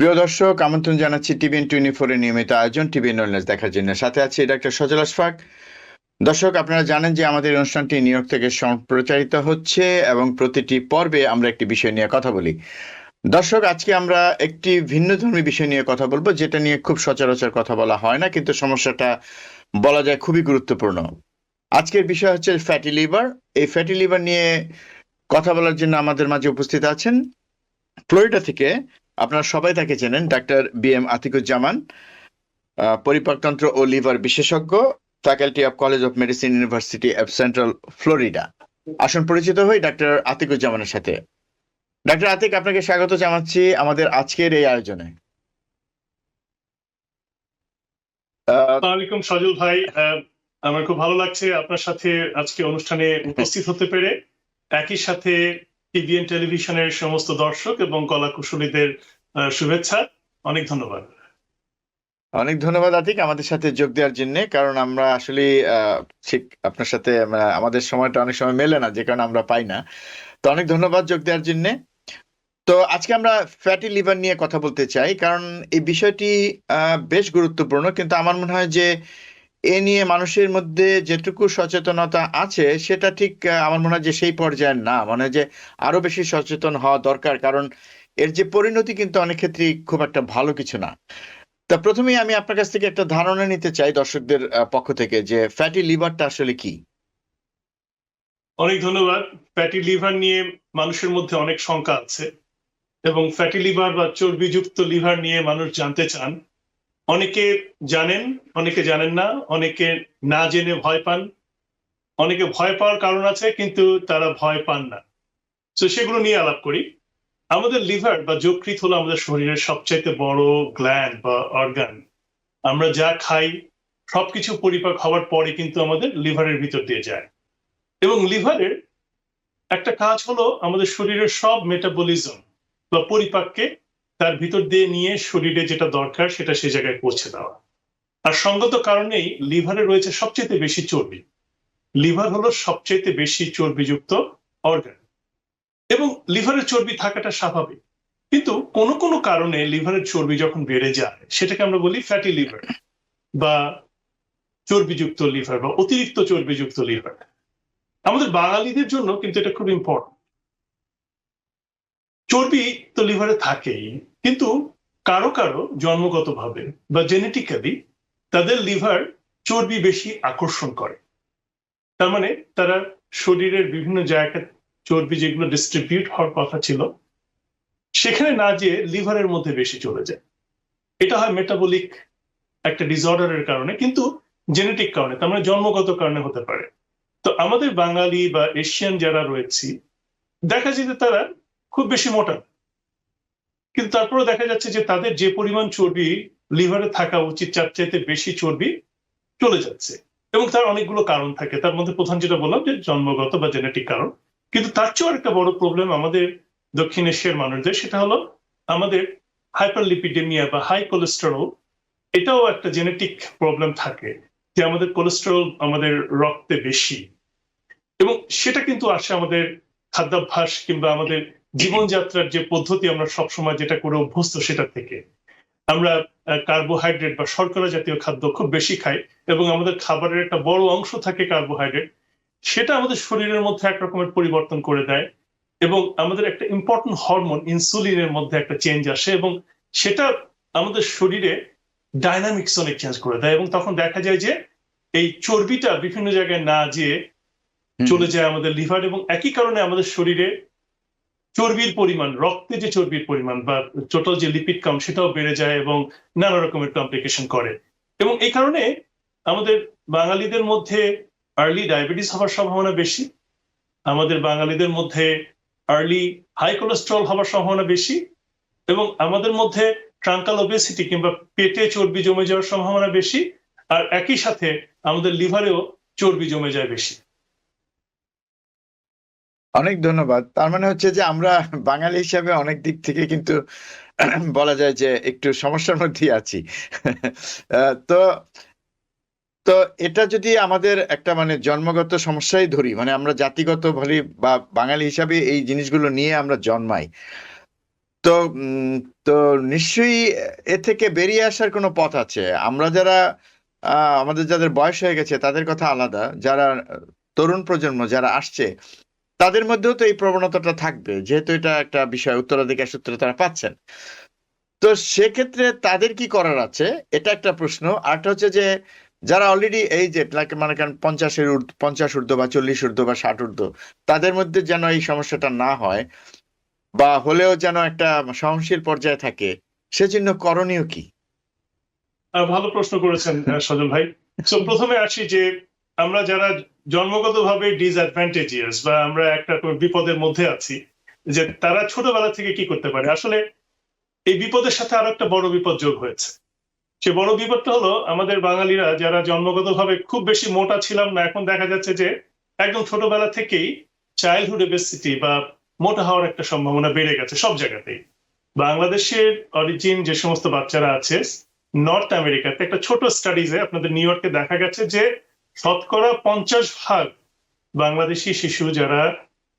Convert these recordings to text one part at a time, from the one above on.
প্রিয় দর্শক, আমন্ত্রণ জানাচ্ছি TVN24 এর নিয়মিত আয়োজন টিভিএন ওয়েলনেস দেখার জন্য। সাথে আছি ডাক্তার সজল আশফাক। দর্শক, আপনারা জানেন যে আমাদের অনুষ্ঠানটি নিউ ইয়র্ক থেকে সম্প্রচারিত হচ্ছে এবং প্রতিটি পর্বে আমরা একটি বিষয় নিয়ে কথা বলি। দর্শক, আজকে আমরা একটি ভিন্নধর্মী বিষয় নিয়ে কথা বলবো, যেটা নিয়ে খুব সচরাচর কথা বলা হয় না, কিন্তু সমস্যাটা বলা যায় খুবই গুরুত্বপূর্ণ। আজকের বিষয় হচ্ছে ফ্যাটি লিভার। এই ফ্যাটি লিভার নিয়ে কথা বলার জন্য আমাদের মাঝে উপস্থিত আছেন ফ্লোরিডা থেকে, আপনারা সবাই তাকে চেনেন, ডাক্তার BM আতিকুজ্জামান, পরিপাকতন্ত্র ও লিভার বিশেষজ্ঞ, faculty of college of medicine, university of central Florida. আসুন পরিচিত হই ডাক্তার আতিকুজ্জামানের সাথে। ডাক্তার আতিক, আপনাকে স্বাগত জানাচ্ছি আমাদের আজকের এই আয়োজনে। আসসালামু আলাইকুম সজল ভাই, আমার খুব ভালো লাগছে আপনার সাথে আজকে অনুষ্ঠানে উপস্থিত হতে পেরে। একই সাথে TVN টেলিভিশনের সমস্ত দর্শক এবং কলা কুশলীদের শুভেচ্ছা। অনেক ধন্যবাদ। অনেক ধন্যবাদ আতিক আমাদের সাথে যোগ দেওয়ার জন্য, কারণ আমরা আসলে ঠিক আপনার সাথে আমাদের সময়টা অনেক সময় মেলে না, যে কারণে আমরা পাই না। তো অনেক ধন্যবাদ যোগ দেওয়ার জন্য। তো আজকে আমরা ফ্যাটি লিভার নিয়ে কথা বলতে চাই, কারণ এই বিষয়টি বেশ গুরুত্বপূর্ণ, কিন্তু আমার মনে হয় যে এ নিয়ে মানুষের মধ্যে যেটুকু সচেতনতা আছে সেটা ঠিক আমার মনে হয় যে সেই পর্যায়ের না। মনে হয় যে আরো বেশি সচেতন হওয়া দরকার, কারণ এর যে পরিণতি কিন্তু অনেক ক্ষেত্রেই খুব একটা ভালো কিছু না। তা প্রথমেই আমি আপনার কাছ থেকে একটা ধারণা নিতে চাই দর্শকদের পক্ষ থেকে, যে ফ্যাটি লিভারটা আসলে কি। অনেক ধন্যবাদ। ফ্যাটি লিভার নিয়ে মানুষের মধ্যে অনেক শঙ্কা আছে এবং ফ্যাটি লিভার বা চর্বিযুক্ত লিভার নিয়ে মানুষ জানতে চান। অনেকে জানেন, অনেকে জানেন না, অনেকে না জেনে ভয় পান, অনেকে ভয় পাওয়ার কারণ আছে কিন্তু তারা ভয় পান না। তো সেগুলো নিয়ে আলাপ করি। আমাদের লিভার বা যকৃৎ হলো আমাদের শরীরের সবচাইতে বড় গ্ল্যান্ড বা অর্গান। আমরা যা খাই সবকিছু পরিপাক হওয়ার পরে কিন্তু আমাদের লিভারের ভিতর দিয়ে যায়, এবং লিভারের একটা কাজ হলো আমাদের শরীরের সব মেটাবলিজম বা পরিপাককে তার ভিতর দিয়ে নিয়ে শরীরে যেটা দরকার সেটা সে জায়গায় পৌঁছে দেওয়া। আর সঙ্গত কারণেই লিভারে রয়েছে সবচেয়ে বেশি চর্বি। লিভার হলো সবচেয়ে বেশি চর্বিযুক্ত অর্গান, এবং লিভারের চর্বি থাকাটা স্বাভাবিক। কিন্তু কোনো কোনো কারণে লিভারের চর্বি যখন বেড়ে যায় সেটাকে আমরা বলি ফ্যাটি লিভার বা চর্বিযুক্ত লিভার বা অতিরিক্ত চর্বিযুক্ত লিভার। আমাদের বাঙালিদের জন্য কিন্তু এটা খুব ইম্পর্টেন্ট। চর্বি তো লিভারে থাকেই, কিন্তু কারো কারো জন্মগতভাবে বা জেনেটিক্যালি তাদের লিভার চর্বি বেশি আকর্ষণ করে। তার মানে তারা শরীরের বিভিন্ন জায়গায় চর্বি যেগুলো ডিস্ট্রিবিউট হওয়ার কথা ছিল সেখানে না যেয়ে লিভারের মধ্যে বেশি চলে যায়। এটা হয় মেটাবলিক একটা ডিসঅর্ডারের কারণে, কিন্তু জেনেটিক কারণে, তার মানে জন্মগত কারণে হতে পারে। তো আমাদের বাঙালি বা এশিয়ান যারা রয়েছে দেখা যায় যে তারা খুব বেশি মোটা, কিন্তু তারপরে দেখা যাচ্ছে যে তাদের যে পরিমাণ চর্বি লিভারে থাকা উচিত তার চাইতে বেশি চর্বি চলে যাচ্ছে। এবং তার অনেকগুলো কারণ থাকে, তার মধ্যে প্রধান যেটা বললাম যে জন্মগত বা জেনেটিক কারণ। কিন্তু তার চেয়েও একটা বড় প্রবলেম আমাদের দক্ষিণ এশিয়ার মানুষদের, সেটা হলো আমাদের হাইপারলিপিডেমিয়া বা হাই কোলেস্টেরল। এটাও একটা জেনেটিক প্রবলেম থাকে, যে আমাদের কোলেস্টেরল আমাদের রক্তে বেশি, এবং সেটা কিন্তু আসে আমাদের খাদ্যাভ্যাস কিংবা আমাদের জীবনযাত্রার যে পদ্ধতি আমরা সবসময় যেটা করে অভ্যস্ত সেটা থেকে। আমরা কার্বোহাইড্রেট বা শর্করা জাতীয় খাদ্য খুব বেশি খাই, এবং আমাদের খাবারের একটা বড় অংশ থাকে কার্বোহাইড্রেট। সেটা আমাদের শরীরের মধ্যে এক রকমের পরিবর্তন করে দেয়, এবং আমাদের একটা ইম্পর্টেন্ট হরমোন ইনসুলিনের মধ্যে একটা চেঞ্জ আসে, এবং সেটা আমাদের শরীরে ডাইনামিক্স অনেক চেঞ্জ করে দেয়। এবং তখন দেখা যায় যে এই চর্বিটা বিভিন্ন জায়গায় না যেয়ে চলে যায় আমাদের লিভার, এবং একই কারণে আমাদের শরীরে চর্বির পরিমাণ, রক্তে যে চর্বির পরিমাণ বা টোটাল যে লিপিড কাউন্ট সেটাও বেড়ে যায় এবং নানা রকমের কমপ্লিকেশন করে। এবং এই কারণে আমাদের বাঙালিদের মধ্যে আর্লি ডায়াবেটিস হওয়ার সম্ভাবনা বেশি, আমাদের বাঙালিদের মধ্যে আর্লি হাই কোলেস্ট্রল হওয়ার সম্ভাবনা বেশি, এবং আমাদের মধ্যে ট্রাঙ্কাল ওবেসিটি কিংবা পেটে চর্বি জমে যাওয়ার সম্ভাবনা বেশি। আর একই সাথে আমাদের লিভারেও চর্বি জমে যায় বেশি। অনেক ধন্যবাদ। তার মানে হচ্ছে যে আমরা বাঙালি হিসাবে অনেক দিক থেকে কিন্তু বলা যায় যে একটু সমস্যার মধ্যেই আছি। তো তো এটা যদি আমাদের একটা মানে জন্মগত সমস্যাই ধরি, মানে আমরা জাতিগত বলি বা বাঙালি হিসাবে এই জিনিসগুলো নিয়ে আমরা জন্মাই, তো তো নিশ্চয়ই এ থেকে বেরিয়ে আসার কোনো পথ আছে। আমরা যারা আমাদের যাদের বয়স হয়ে গেছে তাদের কথা আলাদা, যারা তরুণ প্রজন্ম যারা আসছে তাদের মধ্যেও তো এই প্রবণতাটা থাকবে, যেহেতু এটা একটা বিষয় উত্তরাধিকার সূত্রে তারা পাচ্ছেন। তো সেক্ষেত্রে তাদের কি করার আছে, এটা একটা প্রশ্ন। আরটা হচ্ছে যে যারা অলরেডি এই যে মানে কারণ 50 ঊর্ধ্ব বা 40 ঊর্ধ্ব বা 60 ঊর্ধ্ব, তাদের মধ্যে যেন এই সমস্যাটা না হয় বা হলেও যেন একটা সহনশীল পর্যায়ে থাকে, সেজন্য করণীয় কি? ভালো প্রশ্ন করেছেন সজল ভাই। তো প্রথমে আসি যে আমরা যারা জন্মগতভাবে ডিসঅ্যাডভান্টেজিয়াস বা আমরা একটা কোনো বিপদের মধ্যে আছি, যে তারা ছোটবেলা থেকে কি করতে পারে। আসলে এই বিপদের সাথে আরো একটা বড় বিপদ যোগ হয়েছে। সে বড় বিপদটা হলো আমাদের বাঙালিরা যারা জন্মগতভাবে খুব বেশি মোটা ছিলাম না, এখন দেখা যাচ্ছে যে একদম ছোটবেলা থেকেই চাইল্ডহুড ওবেসিটি বা মোটা হওয়ার একটা সম্ভাবনা বেড়ে গেছে সব জায়গাতেই। বাংলাদেশের অরিজিন যে সমস্ত বাচ্চারা আছে, নর্থ আমেরিকাতে একটা ছোট স্টাডিজে আপনাদের নিউ ইয়র্কে দেখা গেছে যে 50% বাংলাদেশি শিশু যারা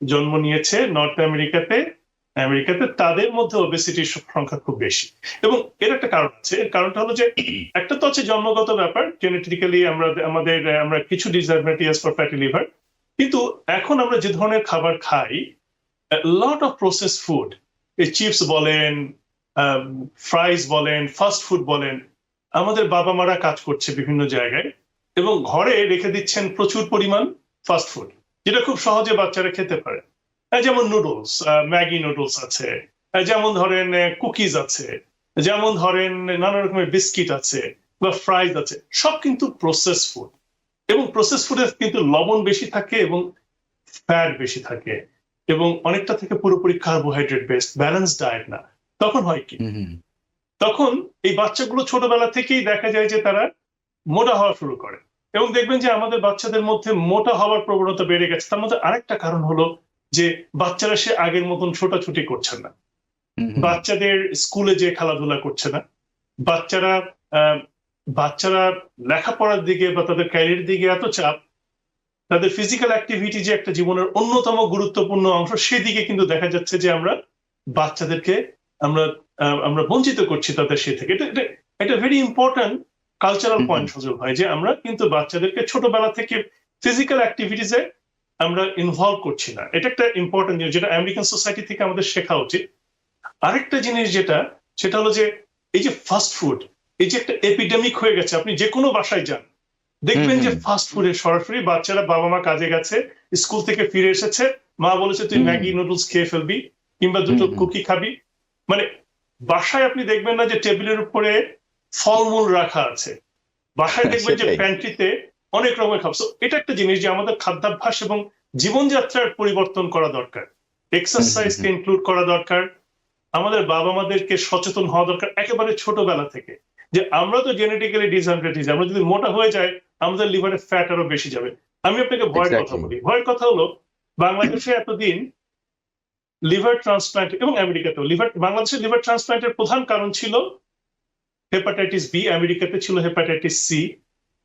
জন্ম নিয়েছে নর্থ আমেরিকাতে তাদের মধ্যে ওবেসিটির সংখ্যা খুব বেশি। এবং এর একটা কারণ আছে। এর কারণটা হলো যে একটা তো হচ্ছে জন্মগত ব্যাপার, জেনেটিক্যালি আমরা কিছু ডিসঅ্যাডভান্টেজ ফর ফ্যাটি লিভার, কিন্তু এখন আমরা যে ধরনের খাবার খাই, lot of process food, chips বলেন, ফ্রাইজ বলেন, ফাস্ট ফুড বলেন, আমাদের বাবা মারা কাজ করছে বিভিন্ন জায়গায় এবং ঘরে রেখে দিচ্ছেন প্রচুর পরিমাণ ফাস্ট ফুড, যেটা খুব সহজে বাচ্চারা খেতে পারে। যেমন নুডলস, ম্যাগি নুডলস আছে, যেমন ধরেন কুকিজ আছে, যেমন ধরেন নানা রকমের বিস্কিট আছে বা ফ্রাইজ আছে, সব কিন্তু প্রসেস ফুড। এবং প্রসেস ফুডে কিন্তু লবণ বেশি থাকে এবং ফ্যাট বেশি থাকে এবং অনেকটা থেকে পুরোপুরি কার্বোহাইড্রেট বেসড, ব্যালেন্স ডায়েট না। তখন হয় কি, তখন এই বাচ্চাগুলো ছোটবেলা থেকেই দেখা যায় যে তারা মোটা হওয়া শুরু করে। এবং দেখবেন যে আমাদের বাচ্চাদের মধ্যে মোটা হওয়ার প্রবণতা বেড়ে গেছে। তার মধ্যে আরেকটা কারণ হলো যে বাচ্চারা সে আগের মতন ছোটাছুটি করছে না, বাচ্চাদের স্কুলে যে খেলাধুলা করছে না, বাচ্চারা বাচ্চারা লেখাপড়ার দিকে বা তাদের ক্যারিয়ার দিকে এত চাপ, তাদের ফিজিক্যাল অ্যাক্টিভিটি যে একটা জীবনের অন্যতম গুরুত্বপূর্ণ অংশ, সেদিকে কিন্তু দেখা যাচ্ছে যে আমরা বাচ্চাদেরকে আমরা আমরা বঞ্চিত করছি তাদের সে থেকে। এটা ভেরি ইম্পর্টেন্ট কালচারাল পয়েন্ট সজল ভাই, যে আমরা কিন্তু বাচ্চাদেরকে ছোটবেলা থেকে ফিজিক্যাল অ্যাক্টিভিটিসে আমরা ইনভলভ করছি না। এটা একটা ইম্পর্টেন্ট জিনিস যেটা আমেরিকান সোসাইটি থেকে আমাদের শেখা উচিত। আরেকটা জিনিস যেটা, সেটা হলো যে এই যে ফাস্ট ফুড, এই যে একটা এপিডেমিক হয়ে গেছে। আপনি যে কোনো বাসায় যান, দেখবেন যে ফাস্ট ফুডে সরাসরি বাচ্চারা, বাবা মা কাজে গেছে, স্কুল থেকে ফিরে এসেছে, মা বলেছে তুই ম্যাগি নুডলস খেয়ে ফেলবি কিংবা দুটো কুকি খাবি। মানে বাসায় আপনি দেখবেন না যে টেবিলের উপরে ফলমূল রাখা আছে, বাসায় দেখবেন যে প্যান্ট্রিতে অনেক রকমের খাবার। এটা একটা জিনিস যে আমাদের খাদ্যাভ্যাস এবং জীবনযাত্রার পরিবর্তন করা দরকার, এক্সারসাইজকে ইনক্লুড করা দরকার, আমাদের বাবা মাদেরকে সচেতন হওয়া দরকার একেবারে ছোটবেলা থেকে, যে আমরা তো জেনেটিক্যালি ডিসঅ্যাডভান্টেজ, আমরা যদি মোটা হয়ে যায় আমাদের লিভারে ফ্যাট আরো বেশি যাবে। আমি আপনাকে ভয়ের কথা বলি। ভয়ের কথা হলো বাংলাদেশে এতদিন লিভার ট্রান্সপ্লান্ট এবং আমেরিকাতেও বাংলাদেশের লিভার ট্রান্সপ্লান্টের প্রধান কারণ ছিল হেপাটাইটিস বি, আমেরিকাতে ছিল হেপাটাইটিস সি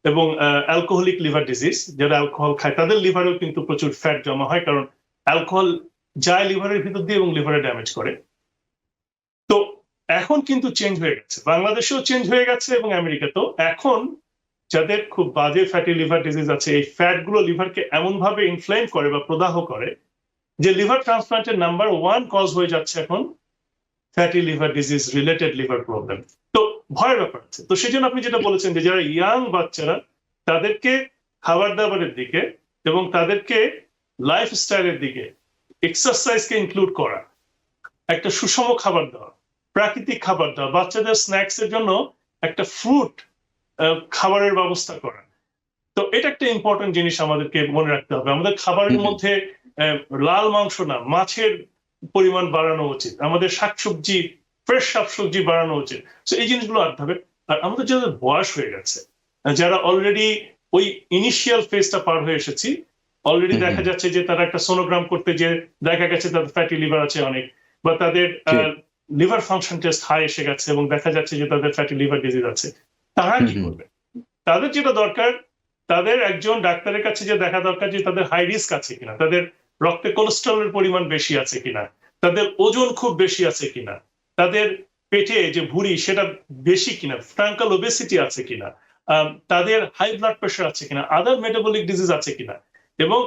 এবং অ্যালকোহলিক লিভার ডিজিজ। যারা অ্যালকোহল খায় তাদের লিভারেও কিন্তু প্রচুর ফ্যাট জমা হয়, কারণ অ্যালকোহল যায় লিভারের ভিতর দিয়ে এবং লিভারে ড্যামেজ করে। তো এখন কিন্তু চেঞ্জ হয়ে গেছে, বাংলাদেশেও চেঞ্জ হয়ে গেছে এবং আমেরিকাতেও। এখন যাদের খুব বাজে ফ্যাটি লিভার ডিজিজ আছে, এই ফ্যাট গুলো লিভারকে এমন ভাবে ইনফ্লেম করে বা প্রদাহ করে যে লিভার ট্রান্সপ্লান্টের নাম্বার 1 কজ হয়ে যাচ্ছে এখন fatty liver disease related liver problem. তো ভয়ের ব্যাপার আছে। তো সেই জন্য আপনি যেটা বলেছেন যে যারা ইয়াং বাচ্চারা, তাদেরকে খাবার দাবারের দিকে এবং তাদেরকে লাইফস্টাইলের দিকে, এক্সারসাইজকে ইনক্লুড করা, একটা সুষম খাবার দেওয়া, প্রাকৃতিক খাবার দেওয়া, বাচ্চাদের স্ন্যাক্স এর জন্য একটা ফ্রুট খাবারের ব্যবস্থা করা। তো এটা একটা ইম্পর্টেন্ট জিনিস আমাদেরকে মনে রাখতে হবে। আমাদের খাবারের মধ্যে লাল মাংস না, মাছের পরিমাণ বাড়ানো উচিত, আমাদের শাকসবজি, ফ্রেশ শাকসবজি বাড়ানো উচিত। তো এই জিনিসগুলো আনতে হবে। আর আমাদের যাদের বয়স হয়ে গেছে, যারা অলরেডি ওই ইনিশিয়াল ফেজটা পার হয়ে এসেছি, অলরেডি দেখা যাচ্ছে যে তারা একটা সোনোগ্রাম করতে যে দেখা গেছে তাদের ফ্যাটি লিভার আছে অনেক, বা তাদের লিভার ফাংশন টেস্ট হাই এসে গেছে এবং দেখা যাচ্ছে যে তাদের ফ্যাটি লিভার ডিজিজ আছে, তারা কি করবে? তাদের যেটা দরকার, তাদের একজন ডাক্তারের কাছে যে দেখা দরকার যে তাদের হাই রিস্ক আছে কিনা, তাদের রক্তে কোলেস্টেরলের পরিমাণ বেশি আছে কিনা, তাদের ওজন খুব বেশি আছে কিনা, তাদের পেটে যে ভুঁড়ি সেটা বেশি কিনা, ফ্রাঙ্কাল ওবেসিটি আছে কিনা, তাদের হাই ব্লাড প্রেশার আছে কিনা, আদার মেটাবলিক ডিজিজ আছে কিনা। এবং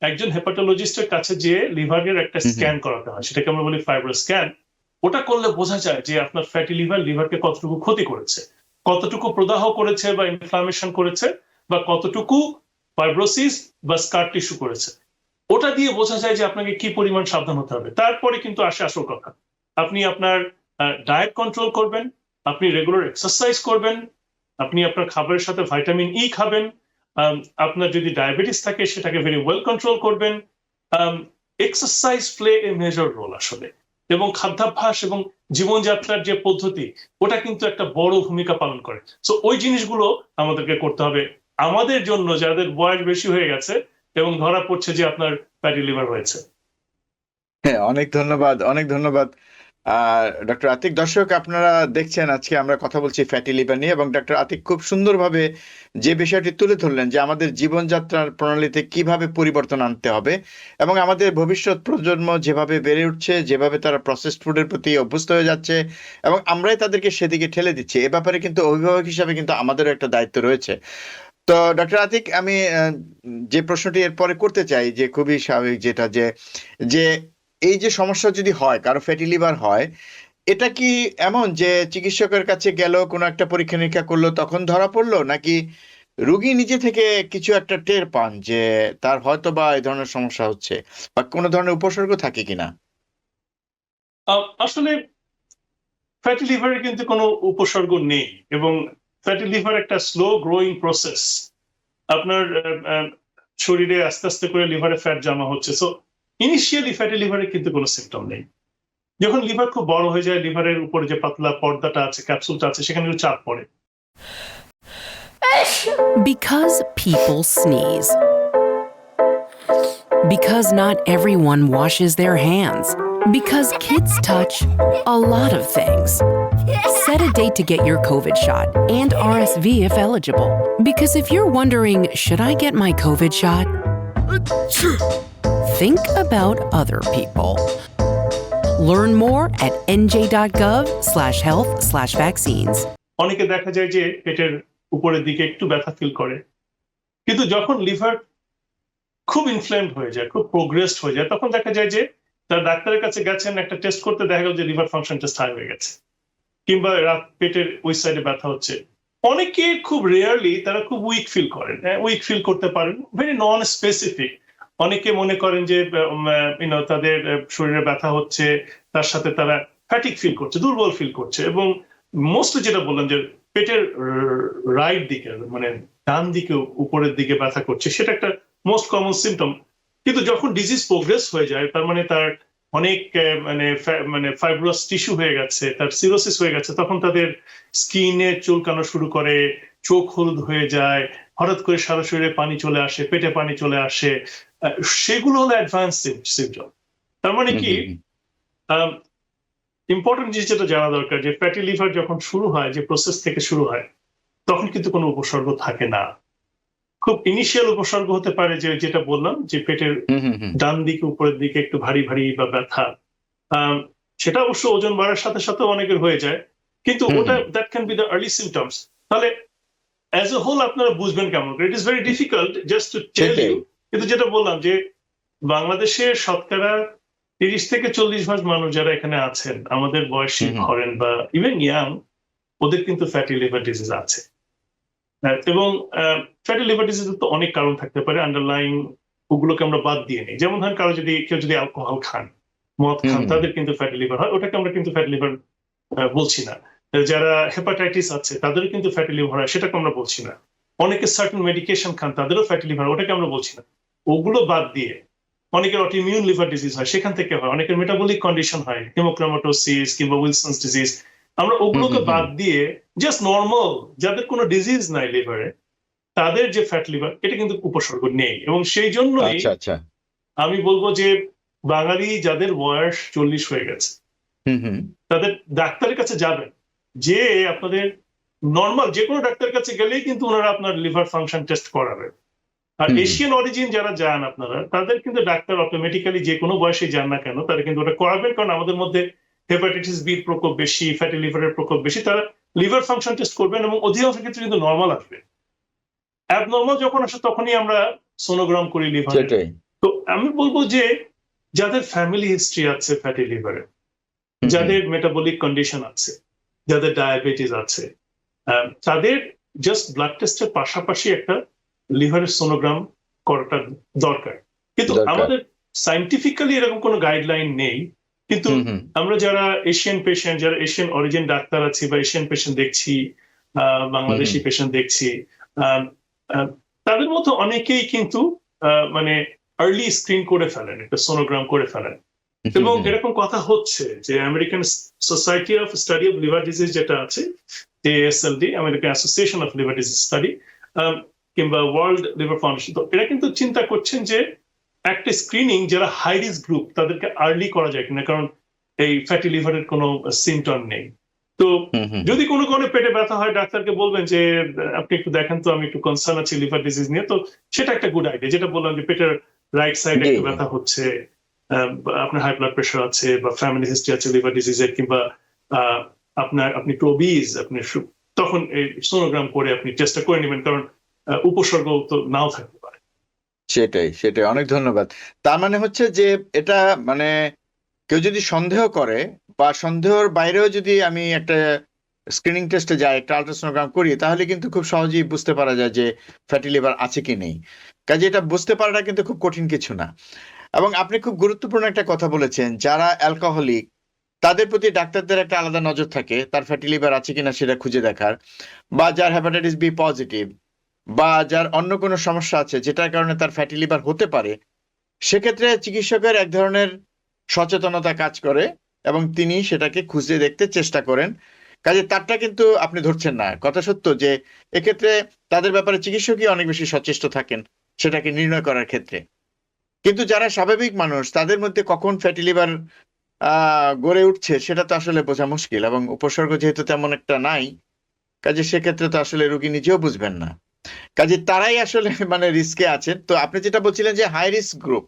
একজন হেপাটোলজিস্টের কাছে যে লিভারের একটা স্ক্যান করাতে হয়, সেটাকে আমরা বলি ফাইব্রো স্ক্যান। ওটা করলে বোঝা যায় যে আপনার ফ্যাটি লিভারকে কতটুকু ক্ষতি করেছে, কতটুকু প্রদাহ করেছে বা ইনফ্লামেশন করেছে, বা কতটুকু ফাইব্রোসিস বা স্কার টিস্যু করেছে। ওটা দিয়ে বোঝা যায় যে আপনাকে কি পরিমাণ সাবধান হতে হবে। তারপরে কিন্তু আসে আসল কথা, আপনি আপনার ডায়েট কন্ট্রোল করবেন, আপনি রেগুলার এক্সারসাইজ করবেন, আপনি আপনার খাবারের সাথে ভিটামিন ই খাবেন, আপনার যদি ডায়াবেটিস থাকে সেটাকে ভেরি ওয়েল কন্ট্রোল করবেন। Exercise play a major role আসলে, এবং খাদ্যাভ্যাস এবং জীবনযাত্রার যে পদ্ধতি ওটা কিন্তু একটা বড় ভূমিকা পালন করে। সো ওই জিনিসগুলো আমাদেরকে করতে হবে আমাদের জন্য যাদের বয়স বেশি হয়ে গেছে এবং ধরা পড়ছে যে আপনার ফ্যাটি লিভার হয়েছে। হ্যাঁ, অনেক ধন্যবাদ, অনেক ধন্যবাদ ডক্টর আতিক। দর্শক, আপনারা দেখছেন আজকে আমরা কথা বলছি ফ্যাটি লিভার নিয়ে, এবং ডক্টর আতিক খুব সুন্দরভাবে যে বিষয়টি তুলে ধরলেন যে আমাদের জীবনযাত্রার প্রণালীতে কিভাবে পরিবর্তন আনতে হবে, এবং আমাদের ভবিষ্যৎ প্রজন্ম যেভাবে বেড়ে উঠছে, যেভাবে তারা প্রসেসড ফুডের প্রতি অভ্যস্ত হয়ে যাচ্ছে এবং আমরাই তাদেরকে সেদিকে ঠেলে দিচ্ছি, এ ব্যাপারে কিন্তু অভিভাবক হিসাবে কিন্তু আমাদেরও একটা দায়িত্ব রয়েছে। তো ডক্টর আতিক, আমি যে প্রশ্নটি এরপরে করতে চাই, যে খুবই স্বাভাবিক, যেটা যে যে এই যে সমস্যা যদি হয়, কারো ফ্যাটি লিভার হয়, এটা কি এমন যে চিকিৎসকের কাছে গেল, কোনো একটা পরীক্ষা নিরীক্ষা করলো, তখন ধরা পড়লো, নাকি রোগী নিজে থেকে কিছু একটা টের পান যে তার হয়তো বা এই ধরনের সমস্যা হচ্ছে, বা কোনো ধরনের উপসর্গ থাকে কিনা? আসলে ফ্যাটি লিভারের কিন্তু কোনো উপসর্গ নেই, এবং ফ্যাটি লিভার একটা স্লো গ্রোয়িং প্রসেস। আপনার শরীরে আস্তে আস্তে করে লিভারে ফ্যাট জমা হচ্ছে। সো ইনিশিয়ালি ফ্যাটি লিভারের কিন্তু কোনো সিমটম নেই। যখন লিভার খুব বড় হয়ে যায়, লিভারের উপরে যে পাতলা পর্দাটা আছে, ক্যাপসুলটা আছে, সেখানে চাপ পড়ে। Because people sneeze. Because not everyone washes their hands. Because kids touch a lot of things. Set a date to get your COVID shot and RSV if eligible. Because if you're wondering, should I get my COVID shot? Think about other people. Learn more at nj.gov/health/vaccines. অনেকে দেখা যায় যে পেটের উপরের দিকে একটু ব্যথা feel করে, কিন্তু যখন লিভার খুব ইনফ্লেমড হয়ে যায়, খুব প্রোগ্রেসড হয়ে যায়, তখন দেখা যায় যে তার ডাক্তারের কাছে গেছেন, একটা টেস্ট করতে দেখা গেল যে লিভার ফাংশন টেস্ট হাই হয়ে গেছে, কিংবা পেটের ওই সাইডে ব্যথা হচ্ছে। অনেকে খুব রেয়ারলি তারা খুব উইক ফিল করেন, উইক ফিল করতে পারেন, ভেরি নন স্পেসিফিক। অনেকে মনে করেন যে তাদের শরীরে ব্যথা হচ্ছে, তার সাথে তারা ফ্যাটিক ফিল করছে, দুর্বল ফিল করছে, এবং মোস্টলি যেটা বললাম যে পেটের রাইট দিকে, মানে ডান দিকে উপরের দিকে ব্যথা করছে, সেটা একটা মোস্ট কমন সিমটম। কিন্তু যখন ডিজিজ প্রোগ্রেস হয়ে যায়, তার মানে তার অনেক মানে ফাইব্রাস টিস্যু হয়ে গেছে, তার সিরোসিস হয়ে গেছে, তখন তাদের স্কিনে চুলকানো শুরু করে, চোখ হলুদ হয়ে যায়, হঠাৎ করে সারা শরীরে পানি চলে আসে, পেটে পানি চলে আসে, সেগুলো হলো অ্যাডভান্স সিমটম। তার মানে কি, ইম্পর্টেন্ট জিনিস যেটা জানা দরকার, যে ফ্যাটি লিভার যখন শুরু হয়, যে প্রসেস থেকে শুরু হয়, তখন কিন্তু কোনো উপসর্গ থাকে না। খুব ইনিশিয়াল উপসর্গ হতে পারে যে যেটা বললাম, যে পেটের ডান দিকে উপরের দিকে একটু ভারী ভারী বা ব্যথা। সেটা অবশ্য ওজন বাড়ার সাথে সাথে অনেকের হয়ে যায়, কিন্তু ওটা that can be the early symptoms. তাহলে অ্যাজ এ হোল আপনারা বুঝবেন কেমন করে? It is very difficult just to tell you. কিন্তু যেটা বললাম, যে বাংলাদেশের শতকরা 30 থেকে 40% মানুষ যারা এখানে আছেন, আমাদের বয়সী ধরেন বা ইভেন ইয়াং, ওদের কিন্তু ফ্যাটি লিভার ডিজিজ আছে। এবং ফ্যাটি লিভার ডিজিজের তো অনেক কারণ থাকতে পারে, আন্ডারলাইং, ওগুলোকে আমরা বাদ দিয়ে নিই। যেমন ধরেন কেউ যদি অ্যালকোহল খান, মদ খান, তাদের কিন্তু ফ্যাটি লিভার হয়, ওটাকে আমরা কিন্তু ফ্যাটি লিভার বলছি না। যারা হেপাটাইটিস আছে তাদেরও কিন্তু ফ্যাটি লিভার হয়, সেটাকে আমরা বলছি না। অনেকে সার্টেন মেডিকেশন খান, তাদেরও ফ্যাটি লিভার, ওটাকে আমরা বলছি না। ওগুলো বাদ দিয়ে অনেকের অটোইমিউন লিভার ডিজিজ হয়, সেখান থেকে হয়। অনেকের মেটাবলিক কন্ডিশন হয়, হেমোক্রোমাটোসিস কিংবা উইলসনস ডিজিজ। আমরা ওগুলোকে বাদ দিয়ে জাস্ট নর্মাল যাদের কোনো ডিজিজ নাই লিভারে, তাদের যে ফ্যাট লিভার, এটা কিন্তু উপসর্গ নেই। এবং সেই জন্যই আমি বলবো যে বাঙালি যাদের বয়স 40 হয়ে গেছে, তাদের ডাক্তারের কাছে যাবেন, যে আপনাদের নর্মাল যে কোনো ডাক্তারের কাছে গেলেই কিন্তু ওনারা আপনার লিভার ফাংশন টেস্ট করাবেন। আর হুম। এশিয়ান অরিজিন যারা যান আপনারা, তাদের কিন্তু ডাক্তার অটোমেটিক্যালি যে কোনো বয়সে যান না কেন, তারা কিন্তু ওটা করাবেন, কারণ আমাদের মধ্যে হেপাটাইটিস বির প্রকোপ বেশি, ফ্যাটি লিভারের প্রকোপ বেশি। তারা লিভার ফাংশন টেস্ট করবেন এবং অধিকাংশ ক্ষেত্রে কিন্তু নর্মাল আসবে। অ্যাবনর্মাল যখন আসে তখনই আমরা সোনোগ্রাম করি লিভার। সেটাই। তো আমি বলবো যে যাদের ফ্যামিলি হিস্ট্রি আছে ফ্যাটি লিভারের, হুম, যাদের মেটাবলিক কন্ডিশন আছে, যাদের ডায়াবেটিস আছে, তাদের জাস্ট ব্লাড টেস্টের পাশাপাশি একটা লিভারের সোনোগ্রাম করাটা দরকার। কিন্তু দরকার। আমাদের সাইন্টিফিক্যালি এরকম কোনো গাইডলাইন নেই। কিন্তু হুম, হুম। আমরা যারা এশিয়ান পেশেন্ট, যারা এশিয়ান অরিজিন ডাক্তার আছি বা এশিয়ান পেশেন্ট দেখছি, বাংলাদেশি পেশেন্ট দেখছি, আহ, আহ, তাদের মধ্যে অনেকেই কিন্তু মানে আর্লি স্ক্রিন করে ফেলেন, একটা সোনোগ্রাম করে ফেলেন। এবং এরকম কথা হচ্ছে যে American society of study of liver disease যেটা আছে, AASLD, American association of liver disease study, কিংবা ওয়ার্ল্ড লিভার ফাউন্ডেশন, তো এরা কিন্তু চিন্তা করছেন যে একটা স্ক্রিনিং যারা হাই রিস্ক গ্রুপ তাদেরকে আর্লি করা যায় কিনা, কারণ এই ফ্যাটি লিভারের কোনো সিমটম নেই। তো যদি কোনো কারণে পেটে ব্যথা হয়, ডাক্তারকে বলবেন যে আপনি একটু দেখেন তো, আমি একটু কনসার্ন আছি লিভার ডিজিজ নিয়ে। তো সেটা একটা গুড আইডিয়া, যেটা বললাম যে পেটের রাইট সাইডে একটু ব্যথা হচ্ছে, আপনার হাই ব্লাড প্রেশার আছে বা ফ্যামিলি হিস্ট্রি আছে লিভার ডিজিজের, কিংবা আপনি একটু ওবিজ, আপনি তখন এই সোনোগ্রাম করে আপনি চেষ্টা করে নেবেন, কারণ উপসর্গ তো নাও থাকতে পারে। সেটাই অনেক ধন্যবাদ। তার মানে হচ্ছে যে এটা মানে কেউ যদি সন্দেহ করে বা সন্দেহের বাইরেও যদি আমি একটা স্ক্রিনিং টেস্টে যাই, একটা আল্ট্রাসোনোগ্রাম করি, তাহলে কিন্তু খুব সহজেই বুঝতে পারা যায় যে ফ্যাটি লিভার আছে কি নেই। কাজে এটা বুঝতে পারাটা কিন্তু খুব কঠিন কিছু না। এবং আপনি খুব গুরুত্বপূর্ণ একটা কথা বলেছেন, যারা অ্যালকোহলিক তাদের প্রতি ডাক্তারদের একটা আলাদা নজর থাকে তার ফ্যাটি লিভার আছে কিনা সেটা খুঁজে দেখার, বা যার হেপাটাইটিস বি পজিটিভ বা যার অন্য কোনো সমস্যা আছে যেটার কারণে তার ফ্যাটি লিভার হতে পারে, সেক্ষেত্রে চিকিৎসকের এক ধরনের সচেতনতা কাজ করে এবং তিনি সেটাকে খুঁজে দেখতে চেষ্টা করেন। কাজে তারটা কিন্তু আপনি ধরছেন না। কথা সত্য যে এক্ষেত্রে তাদের ব্যাপারে চিকিৎসকই অনেক বেশি সচেষ্ট থাকেন সেটাকে নির্ণয় করার ক্ষেত্রে। কিন্তু যারা স্বাভাবিক মানুষ তাদের মধ্যে কখন ফ্যাটি লিভার গড়ে উঠছে সেটা তো আসলে বোঝা মুশকিল, এবং উপসর্গ যেহেতু তেমন একটা নাই, কাজে সেক্ষেত্রে তো আসলে রোগী নিজেও বুঝবেন না। কাজে তারাই আসলে মানে রিস্কে আছেন। তো আপনি যেটা বলছিলেন যে হাই রিস্ক গ্রুপ,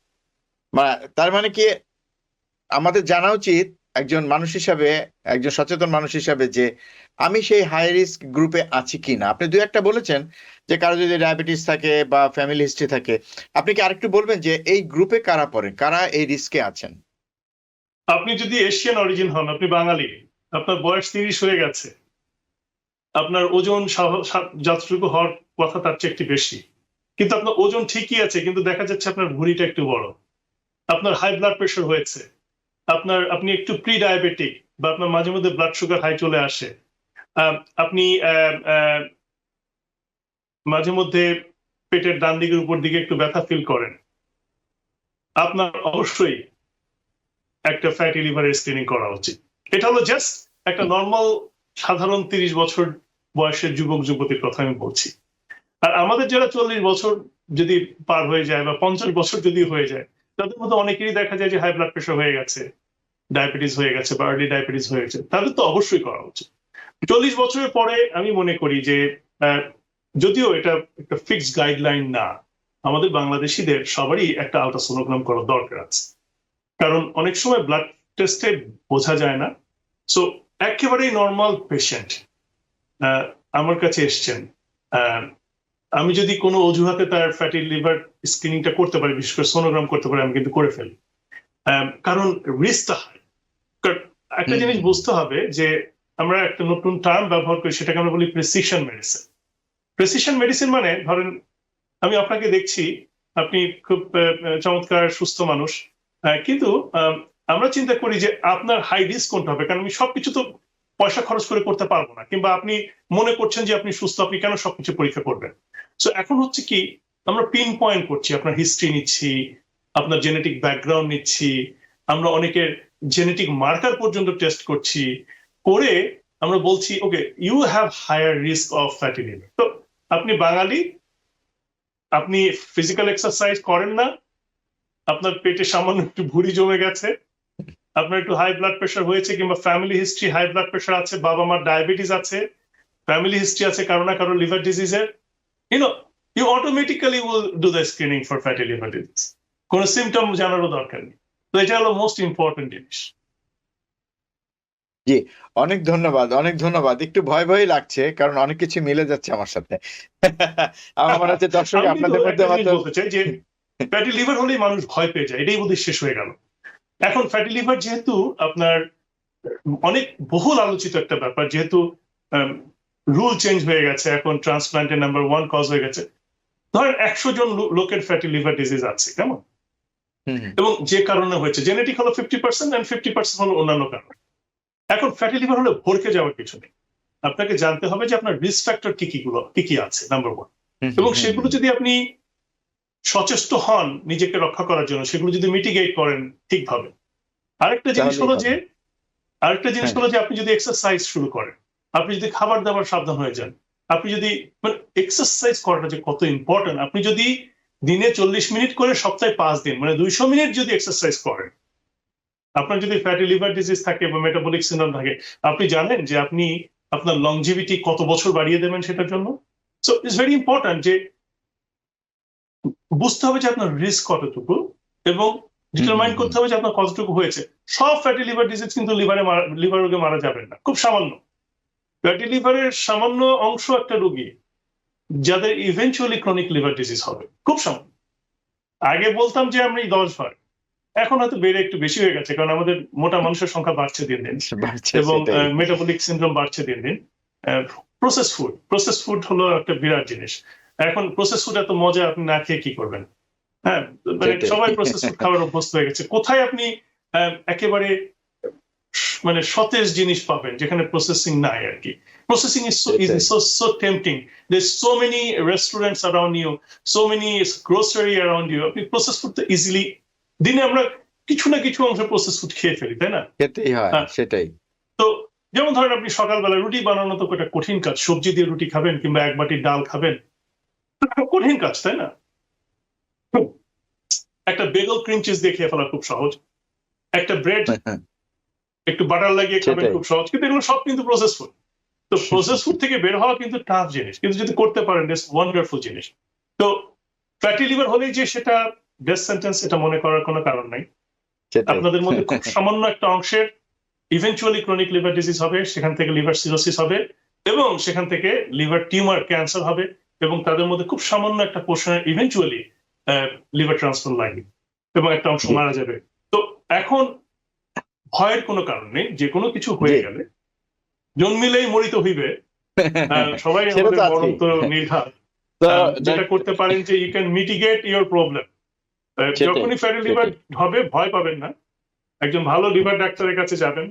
তার মানে কি আমাদের জানা উচিত একজন মানুষ হিসাবে, একজন সচেতন মানুষ হিসাবে, যে আমি সেই হাই রিস্ক গ্রুপে আছি কিনা। আপনি দুই একটা বলেছেন যে কারো যদি ডায়াবেটিস থাকে বা ফ্যামিলি হিস্ট্রি থাকে, আপনি কি আরেকটু বলবেন যে এই গ্রুপে কারা পড়েন, কারা এই রিস্কে আছেন? আপনি যদি এশিয়ান অরিজিন হন, আপনি বাঙালি, আপনার বয়স 30 হয়ে গেছে, আপনার ওজন যতটুকু হওয়ার কথা তার চেয়ে একটু বেশি, কিন্তু আপনার ওজন ঠিকই আছে, কিন্তু দেখা যাচ্ছে আপনার ভুঁড়িটা একটু বড়, আপনার হাই ব্লাড প্রেশার হয়েছে, আপনি একটু প্রি ডায়াবেটিক, বা আপনার মাঝে মধ্যে ব্লাড সুগার হাই চলে আসে, আপনি মাঝে মধ্যে পেটের ডান দিকের উপর দিকে একটু ব্যথা ফিল করেন, আপনার অবশ্যই একটা ফ্যাটি লিভারের স্ক্রিনিং করা উচিত। এটা হলো জাস্ট একটা নর্মাল সাধারণ 30 বছর বয়সের যুবক যুবতীর কথা আমি বলছি। আর আমাদের যারা 40 বছর যদি পার হয়ে যায় বা 50 বছর যদি হয়ে যায়, তাদের মধ্যে অনেকেরই দেখা যায় যে হাই ব্লাড প্রেশার হয়ে গেছে, ডায়াবেটিস হয়ে গেছে বা আর্লি ডায়াবেটিস হয়ে গেছে, তাদের তো অবশ্যই করা উচিত। 40 বছরের পরে আমি মনে করি যে যদিও এটা একটা ফিক্সড গাইডলাইন না, আমাদের বাংলাদেশিদের সবারই একটা আলট্রাসোনোগ্রাম করার দরকার আছে, কারণ অনেক সময় ব্লাড টেস্টে বোঝা যায় না। সো একেবারেই নর্মাল পেশেন্ট আমার কাছে এসছেন, আমি যদি কোনো অজুহাতে তার ফ্যাটি লিভার স্ক্রিনিংটা করতে পারি, বিশেষ করে সোনোগ্রাম করতে পারি, আমি কিন্তু করে ফেলি, কারণ রিস্কটা হয়। একটা জিনিস বুঝতে হবে যে আমরা একটা নতুন টার্ম ব্যবহার করি, সেটাকে আমরা বলি প্রেসিশন মেডিসিন। প্রেসিশন মেডিসিন মানে, ধরেন আমি আপনাকে দেখছি, আপনি খুব চমৎকার সুস্থ মানুষ, কিন্তু আমরা চিন্তা করি যে আপনার হাই রিস্ক কোনটা হবে, কারণ আমি সবকিছু তো পয়সা খরচ করে করতে পারবো না, কিংবা আপনি মনে করছেন যে আপনি সুস্থ, আপনি কেন সবকিছু পরীক্ষা করবেন? সো এখন হচ্ছে কি, আমরা পিন পয়েন্ট করছি, আপনার হিস্ট্রি নিচ্ছি, আপনার জেনেটিক ব্যাকগ্রাউন্ড নিচ্ছি, আমরা অনেকের জেনেটিক মার্কার পর্যন্ত টেস্ট করছি, করে আমরা বলছি okay you have higher risk of fatty liver. তো আপনি বাঙালি, আপনি ফিজিক্যাল এক্সারসাইজ করেন না, আপনার পেটে সামান্য একটু ভুঁড়ি জমে গেছে, আপনার একটু হাই ব্লাড প্রেশার হয়েছে, কিংবা family history high blood pressure আছে, বাবা মার ডায়াবেটিস আছে, ফ্যামিলি হিস্ট্রি আছে কারো না কারো liver ডিজিজের, you automatically will do the screening for fatty liver disease. কোনো সিমটম জানারও দরকার নেই। তো এটা হলো মোস্ট ইম্পর্টেন্ট জিনিস। জি, অনেক ধন্যবাদ। একটু ভয় লাগছে, কারণ অনেক কিছু মিলে যাচ্ছে আমার সাথে। আমার মনে হচ্ছে দর্শক আমি আপনাদের মধ্যে একটা জিনিস হয়তো বলতে চাই যে ফ্যাটি লিভার হলেই মানুষ ভয় পেয়ে যায়, এটাই বোধহয় শেষ হয়ে গেল। এখন ফ্যাটি লিভার যেহেতু আপনার অনেক বহুল আলোচিত একটা ব্যাপার, যেহেতু রুল চেঞ্জ হয়ে গেছে, এখন ট্রান্সপ্লান্টের নাম্বার 1 কজ হয়ে গেছে। ধরেন 100 জন লোকের ফ্যাটি লিভার ডিজিজ আছে, কেমন? এবং যে কারণে হয়েছে, জেনেটিক হলো 50% and 50% হলো অন্যান্য কারণ। এখন ফ্যাটি লিভার হলে ভরকে যাওয়ার কিছু নেই। আপনাকে জানতে হবে যে আপনার রিস্ক ফ্যাক্টর কি কি আছে, নাম্বার 1, এবং সেগুলো যদি আপনি সচেষ্ট হন নিজেকে রক্ষা করার জন্য, সেগুলো যদি মিটিগেট করেন ঠিকভাবে। আরেকটা জিনিস হলো যে আপনি যদি এক্সারসাইজ শুরু করেন, আপনি যদি খাবার দাবার সাবধান হয়ে যান, আপনি যদি মানে এক্সারসাইজ করাটা যে কত ইম্পর্টেন্ট, আপনি যদি দিনে 40 মিনিট করে সপ্তাহে 5 দিন মানে 200 মিনিট যদি এক্সারসাইজ করেন, আপনার যদি ফ্যাটি লিভার ডিজিজ থাকে বা মেটাবলিক সিনড্রোম থাকে, আপনি জানেন যে আপনি আপনার লংজিভিটি কত বছর বাড়িয়ে দেবেন সেটার জন্য। সো ইটস ভেরি ইম্পর্টেন্ট যে বুঝতে হবে যে আপনার রিস্ক কতটুকু এবং ডিটারমাইন করতে হবে যে আপনার কতটুকু হয়েছে। সব ফ্যাটি লিভার ডিজিজ কিন্তু লিভার রোগে মারা যাবেন না, খুব সামান্য। ফ্যাটি লিভারের সামান্য অংশ একটা রোগী যাদের ইভেন্চুয়ালি ক্রনিক লিভার ডিজিজ হবে, খুব সামান্য। আগে বলতাম যে আমরা 10 ভাগ, এখন হয়তো বেড়ে একটু বেশি হয়ে গেছে, কারণ আমাদের মোটা মানুষের সংখ্যা বাড়ছে দিন দিন, এবং মেটাবলিক সিনড্রোম বাড়ছে দিন দিন। প্রসেস ফুড হলো একটা বিরাট জিনিস। এখন প্রসেস ফুড এত মজা, আপনি না খেয়ে কি করবেন? হ্যাঁ, মানে সবাই প্রসেস ফুড খাওয়ার অভ্যস্ত হয়ে গেছে। কোথায় আপনি একেবারে মানে সতেজ জিনিস পাবেন যেখানে প্রসেসিং নাই আর কি? Processing is so easy, so tempting. There's so many restaurants around you, so many grocery around you. আপনি প্রসেস ফুড তো ইজিলি দিনে আমরা কিছু না কিছু অংশ প্রসেস ফুড খেয়ে ফেলি, তাই না? খেতেই হয়, সেটাই। তো যেমন ধরেন আপনি সকালবেলা রুটি বানানো তো একটা কঠিন কাজ, সবজি দিয়ে রুটি খাবেন কিংবা এক বাটি ডাল খাবেন, কঠিন কাজ, তাই না? একটা বেগল ক্রিম চিজ দিয়ে খেয়ে ফেলা খুব সহজ, একটা ব্রেড একটু বাটার লাগিয়ে খাবেন খুব সহজ, কিন্তু এগুলো সব কিন্তু প্রসেস ফুড। তো প্রসেস ফুড থেকে বের হওয়া কিন্তু টাফ জিনিস, কিন্তু যদি করতে পারেন ইটস ওয়ান্ডারফুল জিনিস। তো ফ্যাটি লিভার হলেই যে সেটা ডেথ সেন্টেন্স, এটা মনে করার কোনো কারণ নাই। আপনাদের মধ্যে খুব সামান্য একটা অংশের ইভেন্চুয়ালি ক্রনিক লিভার ডিজিজ হবে, সেখান থেকে লিভার সিরোসিস হবে, এবং সেখান থেকে লিভার টিউমার ক্যান্সার হবে, এবং তাদের মধ্যে খুব সামান্য একটা পোর্শনের ইভেন্চুয়ালি লিভার ট্রান্সপ্লান্ট লাগবে, এবং একটা অংশ মারা যাবে। তো এখন ভয়ের কোনো কারণ নেই, যে কোনো কিছু হয়ে গেলে জন্মিলেই মরিতে হইবে, সবাই আমাদের বরন্ত নির্ঘাত। যেটা করতে পারেন যে you can mitigate your problem. যখনই ফ্যাটি লিভার হবে ভয় পাবেন না, একজন ভালো লিভার ডাক্তারের কাছে যাবেন,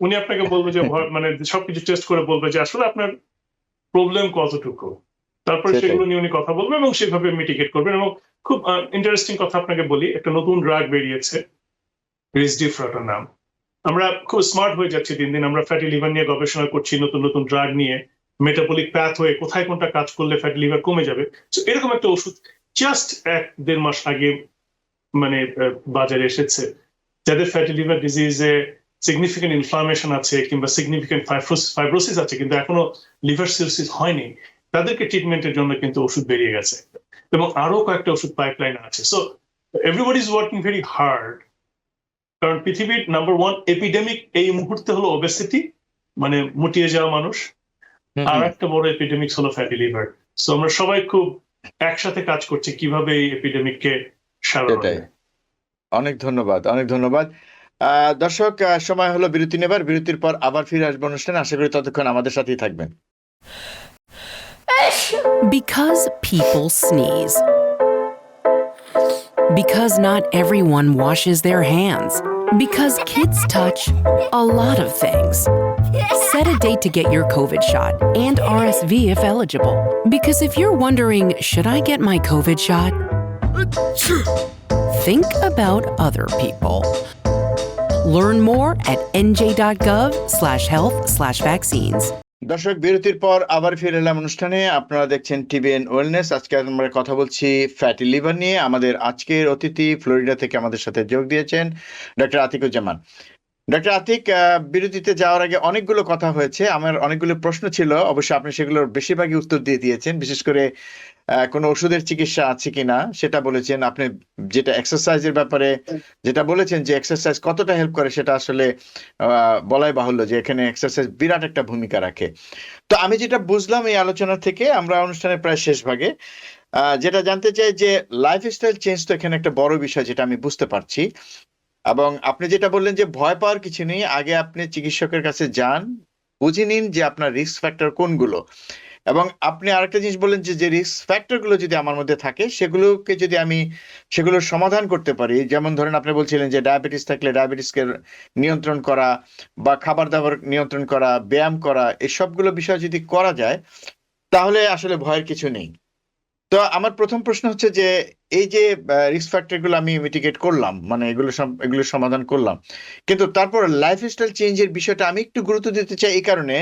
উনি আপনাকে বলবে যে মানে সবকিছু টেস্ট করে বলবে যে আসলে আপনার প্রবলেম কতটুকু, তারপরে সেগুলো নিয়ে উনি কথা বলবেন এবং সেভাবে মিটিগেট করবেন। এবং খুব ইন্টারেস্টিং কথা আপনাকে বলি, একটা নতুন ড্রাগ বেরিয়েছে, রিজডিফ্রাটার নাম। আমরা খুব স্মার্ট হয়ে যাচ্ছি দিন দিন, আমরা ফ্যাটি লিভার নিয়ে গবেষণা করছি, নতুন নতুন ড্রাগ নিয়ে, মেটাবলিক প্যাথ হয়ে কোথায় কোনটা কাজ করলে ফ্যাটি লিভার কমে যাবে। এরকম একটা ওষুধ জাস্ট 1-1.5 মাস আগে মানে বাজারে এসেছে, যাদের ফ্যাটি লিভার ডিজিজে সিগনিফিকেন্ট ইনফ্লামেশন আছে কিংবা সিগনিফিকেন্ট ফাইব্রোসিস আছে কিন্তু এখনো লিভার সিরোসিস হয়নি, তাদেরকে ট্রিটমেন্টের জন্য কিন্তু ওষুধ বেরিয়ে গেছে, এবং আরো কয়েকটা ওষুধ পাইপলাইন আছে। So everybody is working very hard, কারণ পৃথিবীর নাম্বার 1 এপিডেমিক এই মুহূর্তে হলো ওবেসিটি, মানে মুটিয়ে যাওয়া মানুষ, আর একটা বড় এপিডেমিক হলো ফ্যাটি লিভার। সো আমরা সবাই খুব একসাথে কাজ করছি কিভাবে এই এপিডেমিককে সারানো যায়। অনেক ধন্যবাদ। দর্শক, সময় হলো বিরতি নেবার, বিরতির পর আবার ফিরে আসবো অনুষ্ঠানে, আশা করি ততক্ষণ আমাদের সাথেই থাকবেন। Because people sneeze. Because not everyone washes their hands. Because kids touch a lot of things. Set a date to get your COVID shot and RSV if eligible. Because if you're wondering, should I get my COVID shot? Think about other people. Learn more at nj.gov/health/vaccines. দর্শক, বিরতির পর আবার ফিরে এলাম অনুষ্ঠানে। আপনারা দেখছেন TBN wellness. আজকে আমরা কথা বলছি ফ্যাটি লিভার নিয়ে। আমাদের আজকের অতিথি ফ্লোরিডা থেকে আমাদের সাথে যোগ দিয়েছেন ডক্টর আতিকুজ্জামান। ডক্টর আতিক, বিরতিতে যাওয়ার আগে অনেকগুলো কথা হয়েছে, আমার অনেকগুলো প্রশ্ন ছিল, অবশ্যই আপনি সেগুলোর বেশিরভাগই উত্তর দিয়ে দিয়েছেন। বিশেষ করে কোনো ওষুধের চিকিৎসা আছে কিনা সেটা বলেছেন আপনি, যেটা এক্সারসাইজের ব্যাপারে যেটা বলেছেন যে এক্সারসাইজ কতটা হেল্প করে সেটা আসলে বলাই বাহুল্য যে এখানে এক্সারসাইজ বিরাট একটা ভূমিকা রাখে। তো আমি যেটা বুঝলাম এই আলোচনা থেকে, আমরা অনুষ্ঠানের প্রায় শেষ ভাগে, যেটা জানতে চাই যে লাইফস্টাইল চেঞ্জ তো এখানে একটা বড় বিষয়, যেটা আমি বুঝতে পারছি। এবং আপনি যেটা বললেন যে ভয় পাওয়ার কিছু নেই, আগে আপনি চিকিৎসকের কাছে যান, বুঝে নিন যে আপনার রিস্ক ফ্যাক্টর কোনগুলো। এবং আপনি আরেকটা জিনিস বললেন যে যে রিস্ক ফ্যাক্টর গুলো যদি আমার মধ্যে থাকে সেগুলোকে যদি আমি সেগুলোর সমাধান করতে পারি, যেমন ধরেন আপনি বলছিলেন যে ডায়াবেটিস থাকলে ডায়াবেটিসকে নিয়ন্ত্রণ করা, বা খাবার দাবার নিয়ন্ত্রণ করা, ব্যায়াম করা, এই সবগুলো বিষয় যদি করা যায় তাহলে আসলে ভয়ের কিছু নেই। তো আমার প্রথম প্রশ্ন হচ্ছে যে এই যে রিস্ক ফ্যাক্টর গুলো আমি মিটিগেট করলাম, মানে এগুলো সমাধান করলাম, কিন্তু তারপর লাইফস্টাইল চেঞ্জের বিষয়টা আমি একটু গুরুত্ব দিতে চাই। এই কারণে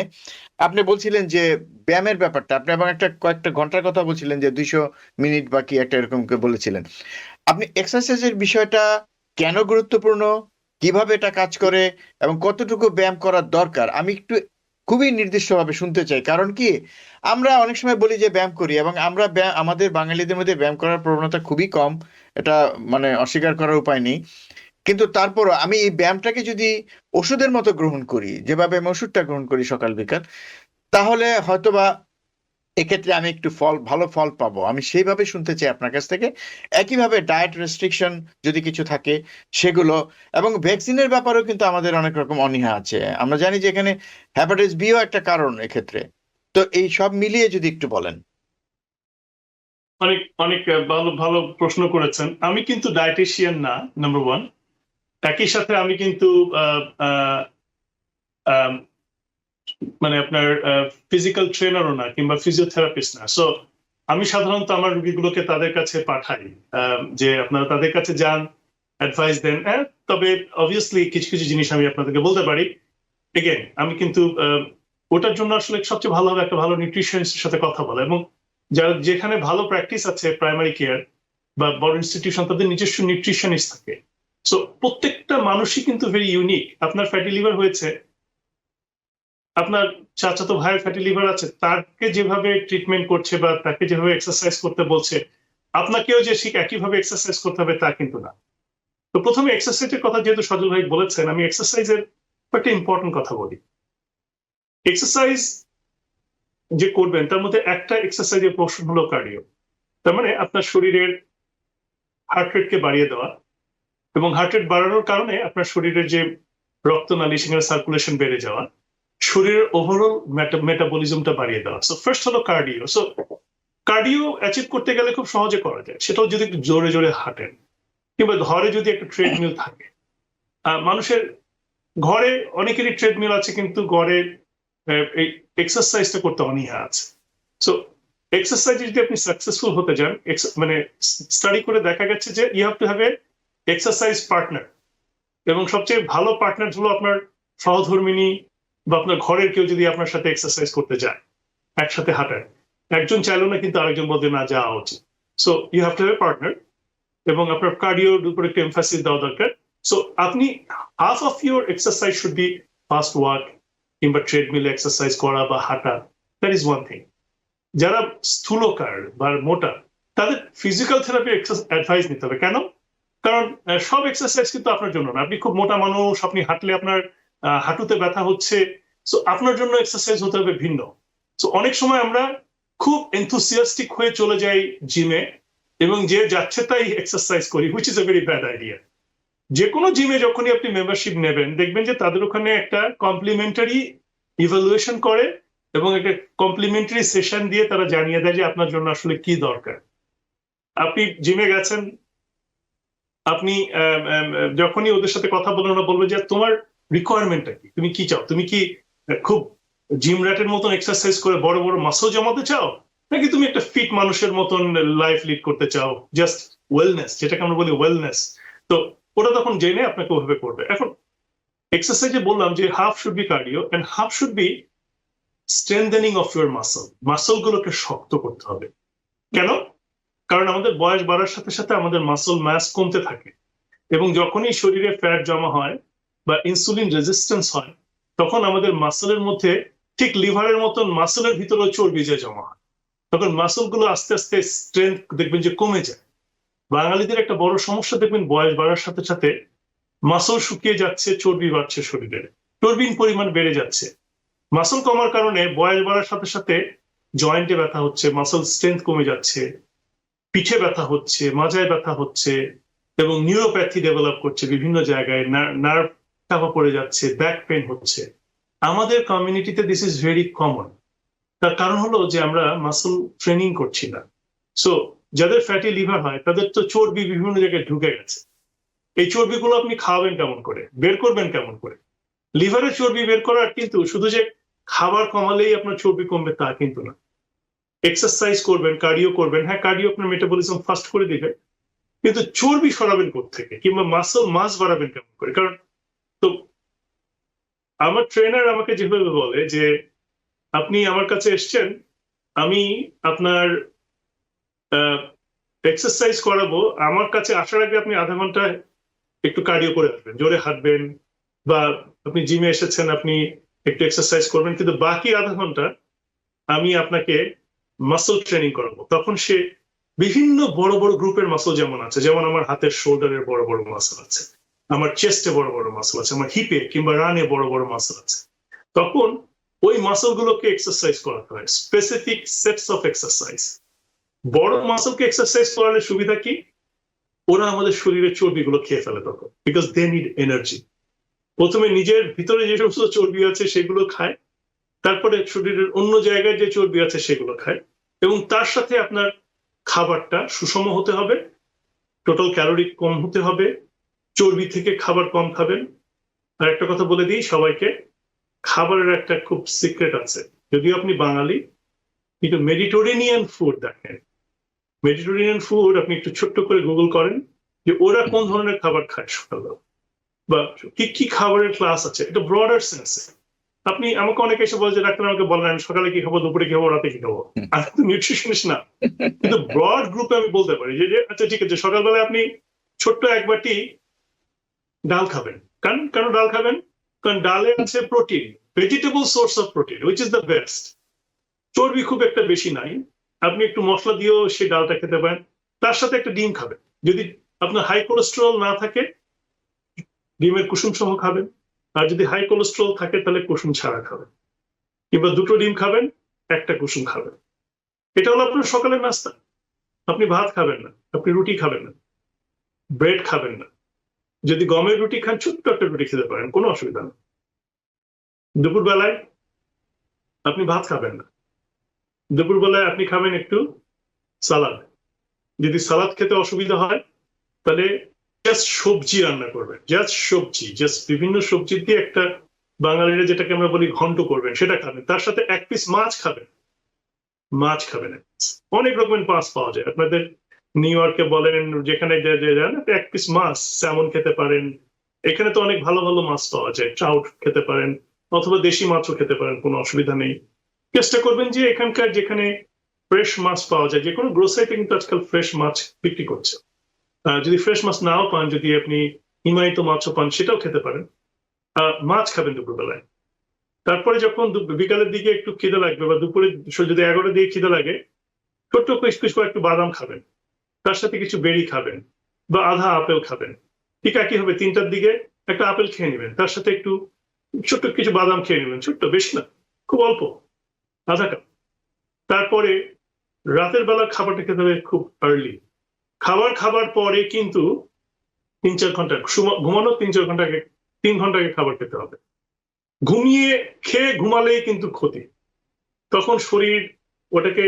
আপনি বলছিলেন যে ব্যায়ামের ব্যাপারটা, আপনি এবং কয়েকটা ঘন্টার কথা বলছিলেন যে 200 মিনিট বা কি একটা এরকম করে বলেছিলেন। আপনি এক্সারসাইজের বিষয়টা কেন গুরুত্বপূর্ণ, কিভাবে এটা কাজ করে, এবং কতটুকু ব্যায়াম করার দরকার আমি একটু খুবই নির্দিষ্টভাবে শুনতে চাই। কারণ কি, আমরা অনেক সময় বলি যে ব্যায়াম করি, এবং আমরা আমাদের বাঙালিদের মধ্যে ব্যায়াম করার প্রবণতা খুবই কম, এটা মানে অস্বীকার করার উপায় নেই। কিন্তু তারপরও আমি এই ব্যায়ামটাকে যদি ওষুধের মতো গ্রহণ করি, যেভাবে আমি ওষুধটা গ্রহণ করি সকাল বিকাল, তাহলে হয়তোবা এক্ষেত্রে আমি একটু ভালো ফল পাবো। আমি সেইভাবে শুনতে চাই আপনার কাছ থেকে। একইভাবে ডায়েট রেস্ট্রিকশন যদি কিছু থাকে সেগুলো, এবং ভ্যাকসিনের ব্যাপারেও কিন্তু আমাদের অনেক রকম অনীহা আছে। আমরা জানি যে এখানে হ্যাপাটাইটিস বিও একটা কারণ এক্ষেত্রে। তো এই সব মিলিয়ে যদি একটু বলেন। অনেক অনেক ভালো ভালো প্রশ্ন করেছেন। আমি কিন্তু ডায়েটিশিয়ান না, নাম্বার ওয়ান। একই সাথে আমি কিন্তু মানে আপনার ফিজিক্যাল ট্রেনারও না, কিংবা ফিজিওথেরাপিস্ট না। সো আমি সাধারণত আমার রোগীগুলোকে তাদের কাছে পাঠাই, যে আপনারা তাদের কাছে যান, অ্যাডভাইস দেন। তবে অবভিয়াসলি কিছু কিছু জিনিস আমি আপনাদেরকে বলতে পারি। এগেন, আমি কিন্তু ওটার জন্য আসলে সবচেয়ে ভালো হবে একটা ভালো নিউট্রিশনিস্টের সাথে কথা বলা। এবং যারা যেখানে ভালো প্র্যাকটিস আছে প্রাইমারি কেয়ার বা বড় ইনস্টিটিউশন, তাদের নিজস্ব নিউট্রিশনিস্ট থাকে। সো প্রত্যেকটা মানুষই কিন্তু ভেরি ইউনিক। আপনার ফ্যাটি লিভার হয়েছে, আপনার চাচাতো ভাইয়ের ফ্যাটি লিভার আছে, তাকে যেভাবে ট্রিটমেন্ট করছে বা তাকে যেভাবে এক্সারসাইজ করতে বলছে, আপনাকেও যে ঠিক একইভাবে এক্সারসাইজ করতে হবে তা কিন্তু না। তো প্রথমে এক্সারসাইজের কথা যেহেতু সজল ভাই বলেছেন, আমি এক্সারসাইজের একটা ইম্পর্টেন্ট কথা বলি। এক্সারসাইজ যে করবেন তার মধ্যে একটা এক্সারসাইজের পোর্শন হলো কার্ডিও। তার মানে আপনার শরীরের হার্ট রেটকে বাড়িয়ে দেওয়া, এবং হার্ট রেট বাড়ানোর কারণে আপনার শরীরের যে রক্তনালী সেখানে সার্কুলেশন বেড়ে যাওয়া, শরীরের ওভারঅল মেটাবলিজমটা বাড়িয়ে দেওয়া। সো ফার্স্ট হলো কার্ডিও। সো কার্ডিও অ্যাচিভ করতে গেলে খুব সহজে করা যায়, সেটাও যদি একটু জোরে জোরে হাঁটেন, কিংবা ঘরে যদি একটা ট্রেডমিল থাকে। মানুষের ঘরে অনেকেরই ট্রেডমিল আছে, কিন্তু ঘরে এই এক্সারসাইজটা করতে অনীহা আছে। সো এক্সারসাইজে যদি আপনি সাকসেসফুল হতে যান, মানে স্টাডি করে দেখা গেছে যে you have to have a exercise partner. এবং সবচেয়ে ভালো পার্টনার হলো আপনার সহধর্মিনী, বা আপনার ঘরের কেউ যদি আপনার সাথে এক্সারসাইজ করতে যায়, একসাথে হাঁটায়। একজন চাইলেও না কিন্তু আরেকজন বলতে না যাওয়া উচিত। So you have to have a partner, এবং আপনার কার্ডিওর উপর একটু এমফাসিস দেওয়া দরকার। সো আপনি half of your exercise should be fast walk, কিংবা ট্রেডমিল এক্সারসাইজ করা বা হাঁটা। That is one thing. যারা স্থূলকার বা মোটা, তাদের ফিজিক্যাল থেরাপির অ্যাডভাইস নিতে হবে। কেন? কারণ সব এক্সারসাইজ কিন্তু আপনার জন্য না। আপনি খুব মোটা মানুষ, আপনি হাঁটলে আপনার হাঁটুতে ব্যথা হচ্ছে, সো আপনার জন্য এক্সারসাইজ হতে হবে ভিন্ন। সো অনেক সময় আমরা খুব এনথুসিয়াস্টিক হয়ে চলে যাই জিমে, এবং যে যাচ্ছে তাই এক্সারসাইজ করি, which is a very bad idea. যে কোনো জিমে যখনই আপনি মেম্বারশিপ নেবেন, দেখবেন যে তাদের ওখানে একটা কমপ্লিমেন্টারি ইভ্যালুয়েশন করে, এবং একটা কমপ্লিমেন্টারি সেশন দিয়ে তারা জানিয়ে দেয় যে আপনার জন্য আসলে কি দরকার। আপনি জিমে গেছেন, আপনি যখনই ওদের সাথে কথা বলেন, ওরা বলবে যে তোমার রিকোয়ারমেন্টটা কি, তুমি কি চাও? তুমি কি খুব জিম র্যাটের মতন এক্সারসাইজ করে বড় বড় মাসল জমাতে চাও, নাকি তুমি একটা ফিট মানুষের মতন লাইফ লিড করতে চাও, জাস্ট ওয়েলনেস, যেটাকে আমরা বলি ওয়েলনেস। তো ওটা তখন জেনে আপনাকে ওভাবে করবে। এখন এক্সারসাইজে বললাম যে half should be cardio and half should be strengthening of your muscle. Muscle গুলোকে শক্ত করতে হবে। কেন? কারণ আমাদের বয়স বাড়ার সাথে সাথে আমাদের মাসল ম্যাস কমতে থাকে, এবং যখনই শরীরে ফ্যাট জমা হয়, বা ইনসুলিন রেজিস্ট্যান্স হয়, তখন আমাদের মাসেলের মধ্যে ঠিক লিভারের মতন মাসেলের ভিতরেও চর্বি যে জমা হয়, তখন মাসেল গুলো আস্তে আস্তে স্ট্রেংথ দেখবেন যে কমে যায়। বাঙালিদের একটা বড় সমস্যা দেখবেন, বয়স বাড়ার সাথে সাথে মাসল শুকিয়ে যাচ্ছে, চর্বি বাড়ছে, শরীরে চর্বির পরিমাণ বেড়ে যাচ্ছে। মাসল কমার কারণে বয়স বাড়ার সাথে সাথে জয়েন্টে ব্যথা হচ্ছে, মাসল স্ট্রেংথ কমে যাচ্ছে, পিঠে ব্যথা হচ্ছে, মাজায় ব্যথা হচ্ছে, এবং নিউরোপ্যাথি ডেভেলপ করছে বিভিন্ন জায়গায়, নার্ভ চাপা পড়ে যাচ্ছে, ব্যাক পেন হচ্ছে। আমাদের কমিউনিটিতে দিস ইজ ভেরি কমন। তার কারণ হলো যে আমরা মাসল ট্রেনিং করছি না। সো যাদের ফ্যাটি লিভার হয় তাদের তো চর্বি বিভিন্ন জায়গায় ঢুকে গেছে। এই চর্বিগুলো আপনি খাওয়াবেন কেমন করে, বের করবেন কেমন করে? লিভারের চর্বি বের করার কিন্তু শুধু যে খাবার কমালেই আপনার চর্বি কমবে তা কিন্তু না। এক্সারসাইজ করবেন, কার্ডিও করবেন, হ্যাঁ কার্ডিও আপনার মেটাবলিজম ফাস্ট করে দিবে, কিন্তু চর্বি সরাবেন কোত্থেকে, কিংবা মাসল মাস বাড়াবেন কেমন করে? কারণ তো আমার ট্রেনার আমাকে যেভাবে বলে যে আপনি আমার কাছে এসছেন, আমি আপনার এক্সারসাইজ করাবো, আমার কাছে আসার আগে আপনি আধা ঘন্টা একটু কার্ডিও করে আসবেন, জোরে হাঁটবেন, বা আপনি জিমে এসেছেন আপনি একটু এক্সারসাইজ করবেন, কিন্তু বাকি আধা ঘন্টা আমি আপনাকে মাসল ট্রেনিং করাবো। তখন সে বিভিন্ন বড় বড় গ্রুপের মাসল যেমন আছে, যেমন আমার হাতের শোল্ডারের বড় বড় মাসল আছে, আমার চেস্টে বড় বড় মাসল আছে, আমার হিপে কিংবা রানে বড় বড় মাসল আছে, তখন ওই মাসল গুলোকে এক্সারসাইজ করাতে হয়, স্পেসিফিক সেটস অফ এক্সারসাইজ। বড় মাসলকে এক্সারসাইজ করালে সুবিধা কি? ওরা আমাদের শরীরের চর্বিগুলো খেয়ে ফেলে তখন, বিকজ দে নিড এনার্জি। প্রথমে নিজের ভিতরে যে সমস্ত চর্বি আছে সেগুলো খায়, তারপরে শরীরের অন্য জায়গায় যে চর্বি আছে সেগুলো খায়, এবং তার সাথে আপনার খাবারটা সুষম হতে হবে, টোটাল ক্যালোরি কম হতে হবে, চর্বি থেকে খাবার কম খাবেন। আর একটা কথা বলে দিই সবাইকে, খাবারের একটা খুব সিক্রেট আছে। যদিও আপনি বাঙালি, কিন্তু মেডিটেরেনিয়ান ফুড দেখেন, মেডিটেরেনিয়ান ফুড আপনি একটু ছোট্ট করে গুগল করেন যে ওরা কোন ধরনের খাবার খায় সকালবেলা, বা কি কি খাবারের ক্লাস আছে, এটা ব্রডার সেন্সে। আপনি আমাকে অনেকে এসে বলে যে ডাক্তার আমাকে বলেন আমি সকালে কি খাবো, দুপুরে কি খাবো, রাতে কি খাবো। আমি তো নিউট্রিশনিস্ট না, কিন্তু ব্রড গ্রুপে আমি বলতে পারি যে আচ্ছা ঠিক আছে, সকালবেলা আপনি ছোট্ট এক বাটি ডাল খাবেন। কেন ডাল খাবেন? কারণ ডালে আছে protein, vegetable source of protein, which is the best. চর্বি খুব একটা বেশি নাই, আপনি একটু মশলা দিয়েও সেই ডালটা খেতে পারেন। তার সাথে একটা ডিম খাবেন, যদি আপনার হাই কোলেস্টেরল না থাকে ডিমের কুসুম সহ খাবেন, আর যদি হাই কোলেস্টেরল থাকে তাহলে কুসুম ছাড়া খাবেন, কিংবা দুটো ডিম খাবেন, একটা কুসুম খাবেন। এটা হলো আপনার সকালের নাস্তা। আপনি ভাত খাবেন না, আপনি রুটি খাবেন না, ব্রেড খাবেন না। যদি গমের রুটি খান, ছোট্ট একটা রুটি খেতে পারেন, কোনো অসুবিধা নেই। দুপুর বেলায় আপনি ভাত খাবেন না, দুপুর বেলায় আপনি খাবেন একটু সালাদ। যদি সালাদ খেতে অসুবিধা হয় তাহলে জাস্ট সবজি রান্না করবেন, জাস্ট সবজি, জাস্ট বিভিন্ন সবজি দিয়ে একটা বাঙালিরা যেটাকে আমরা বলি ঘন্ট করবেন, সেটা খাবেন। তার সাথে এক পিস মাছ খাবেন, মাছ খাবেন। অনেক রকমের মাছ পাওয়া যায় আপনাদের নিউ ইয়র্কে বলেন, যেখানে যান এক পিস মাছ স্যামন খেতে পারেন। এখানে তো অনেক ভালো ভালো মাছ পাওয়া যায়, ট্রাউট খেতে পারেন, অথবা দেশি মাছও খেতে পারেন, কোনো অসুবিধা নেই। চেষ্টা করবেন যে এখানকার যেখানে ফ্রেশ মাছ পাওয়া যায়, যে কোনো গ্রোসারিতে কিন্তু আজকাল ফ্রেশ মাছ বিক্রি করছে। যদি ফ্রেশ মাছ নাও পান, যদি আপনি হিমায়িত মাছও পান, সেটাও খেতে পারেন। মাছ খাবেন দুপুরবেলায়। তারপরে যখন বিকালের দিকে একটু খিদে লাগবে, বা দুপুরে যদি 11টার দিকে খিদে লাগে, ছোট্ট কুচকুচ করে একটু বাদাম খাবেন, তার সাথে কিছু বেরি খাবেন, বা আধা আপেল খাবেন। ঠিক একই হবে 3টার দিকে একটা আপেল খেয়ে নেবেন, তার সাথে একটু ছোট্ট কিছু বাদাম খেয়ে নেবেন, ছোট্ট, বেশি না, খুব অল্প, আধা কাপ। তারপরে রাতের বেলা খাবারটা খেতে হবে খুব আর্লি। খাবার পরে কিন্তু 3-4 ঘন্টা ঘুমানো, 3-4 ঘন্টা আগে, 3 ঘন্টা আগে খাবার খেতে হবে। খেয়ে ঘুমালেই কিন্তু ক্ষতি, তখন শরীর ওটাকে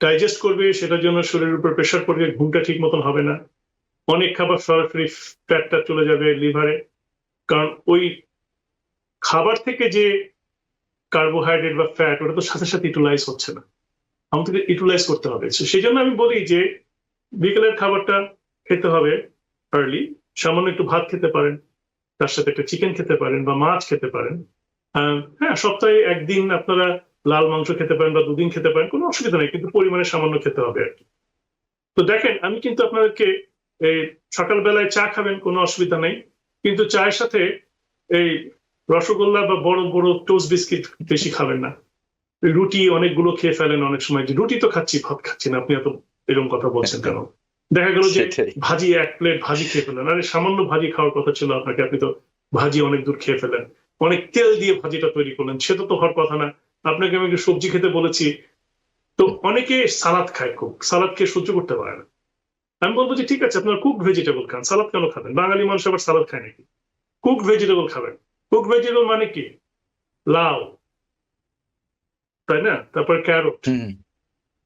ডাইজেস্ট করবে, সেটার জন্য শরীরের উপর প্রেশার পড়বে, ঘুমটা ঠিক মতন হবে না। অনেক খাবার সরাসরি ফ্যাটটা চলে যাবে লিভারে, কারণ ওই খাবার থেকে যে কার্বোহাইড্রেট বা ফ্যাট, ওটা তো সাথে সাথে ইউটিলাইজ হচ্ছে না, আমাদেরকে ইউটিলাইজ করতে হবে। সেই জন্য আমি বলি যে বিকেলের খাবারটা খেতে হবে আর্লি। সামান্য একটু ভাত খেতে পারেন, তার সাথে একটা চিকেন খেতে পারেন বা মাছ খেতে পারেন। হ্যাঁ, সপ্তাহে একদিন আপনারা লাল মাংস খেতে পারেন বা 2 দিন খেতে পারেন, কোনো অসুবিধা নেই, কিন্তু পরিমাণে সামান্য খেতে হবে আর কি। তো দেখেন, আমি কিন্তু আপনাদেরকে সকালবেলায় চা খাবেন, কোনো অসুবিধা নেই, কিন্তু চায়ের সাথে এই রসগোল্লা বা বড় বড় টোস্ট বিস্কিট বেশি খাবেন না। রুটি অনেকগুলো খেয়ে ফেলেন অনেক সময়, যে রুটি তো খাচ্ছি ভাত খাচ্ছি না, আপনি এত এরকম কথা বলছেন কেন? দেখা গেল যে সেটাই। ভাজি 1 প্লেট ভাজি খেয়ে ফেলেন, আরে সামান্য ভাজি খাওয়ার কথা ছিল আপনাকে, আপনি তো ভাজি অনেক দূর খেয়ে ফেলেন, অনেক তেল দিয়ে ভাজিটা তৈরি করলেন, সেটা তো হওয়ার কথা না। আপনাকে আমি একটু সবজি খেতে বলেছি, তো অনেকে সালাদ খায়, খুব সালাদ খেয়ে সহ্য করতে পারে না। আমি বলবো যে ঠিক আছে, আপনার কুক ভেজিটেবল খান, সালাদ কেন খাবেন? বাঙালি মানুষ আবার সালাদ খায় নাকি? কুক ভেজিটেবল খাবেন। কুক ভেজিটেবল মানে কি? লাউ, তাই না? তারপর ক্যারট, হুম,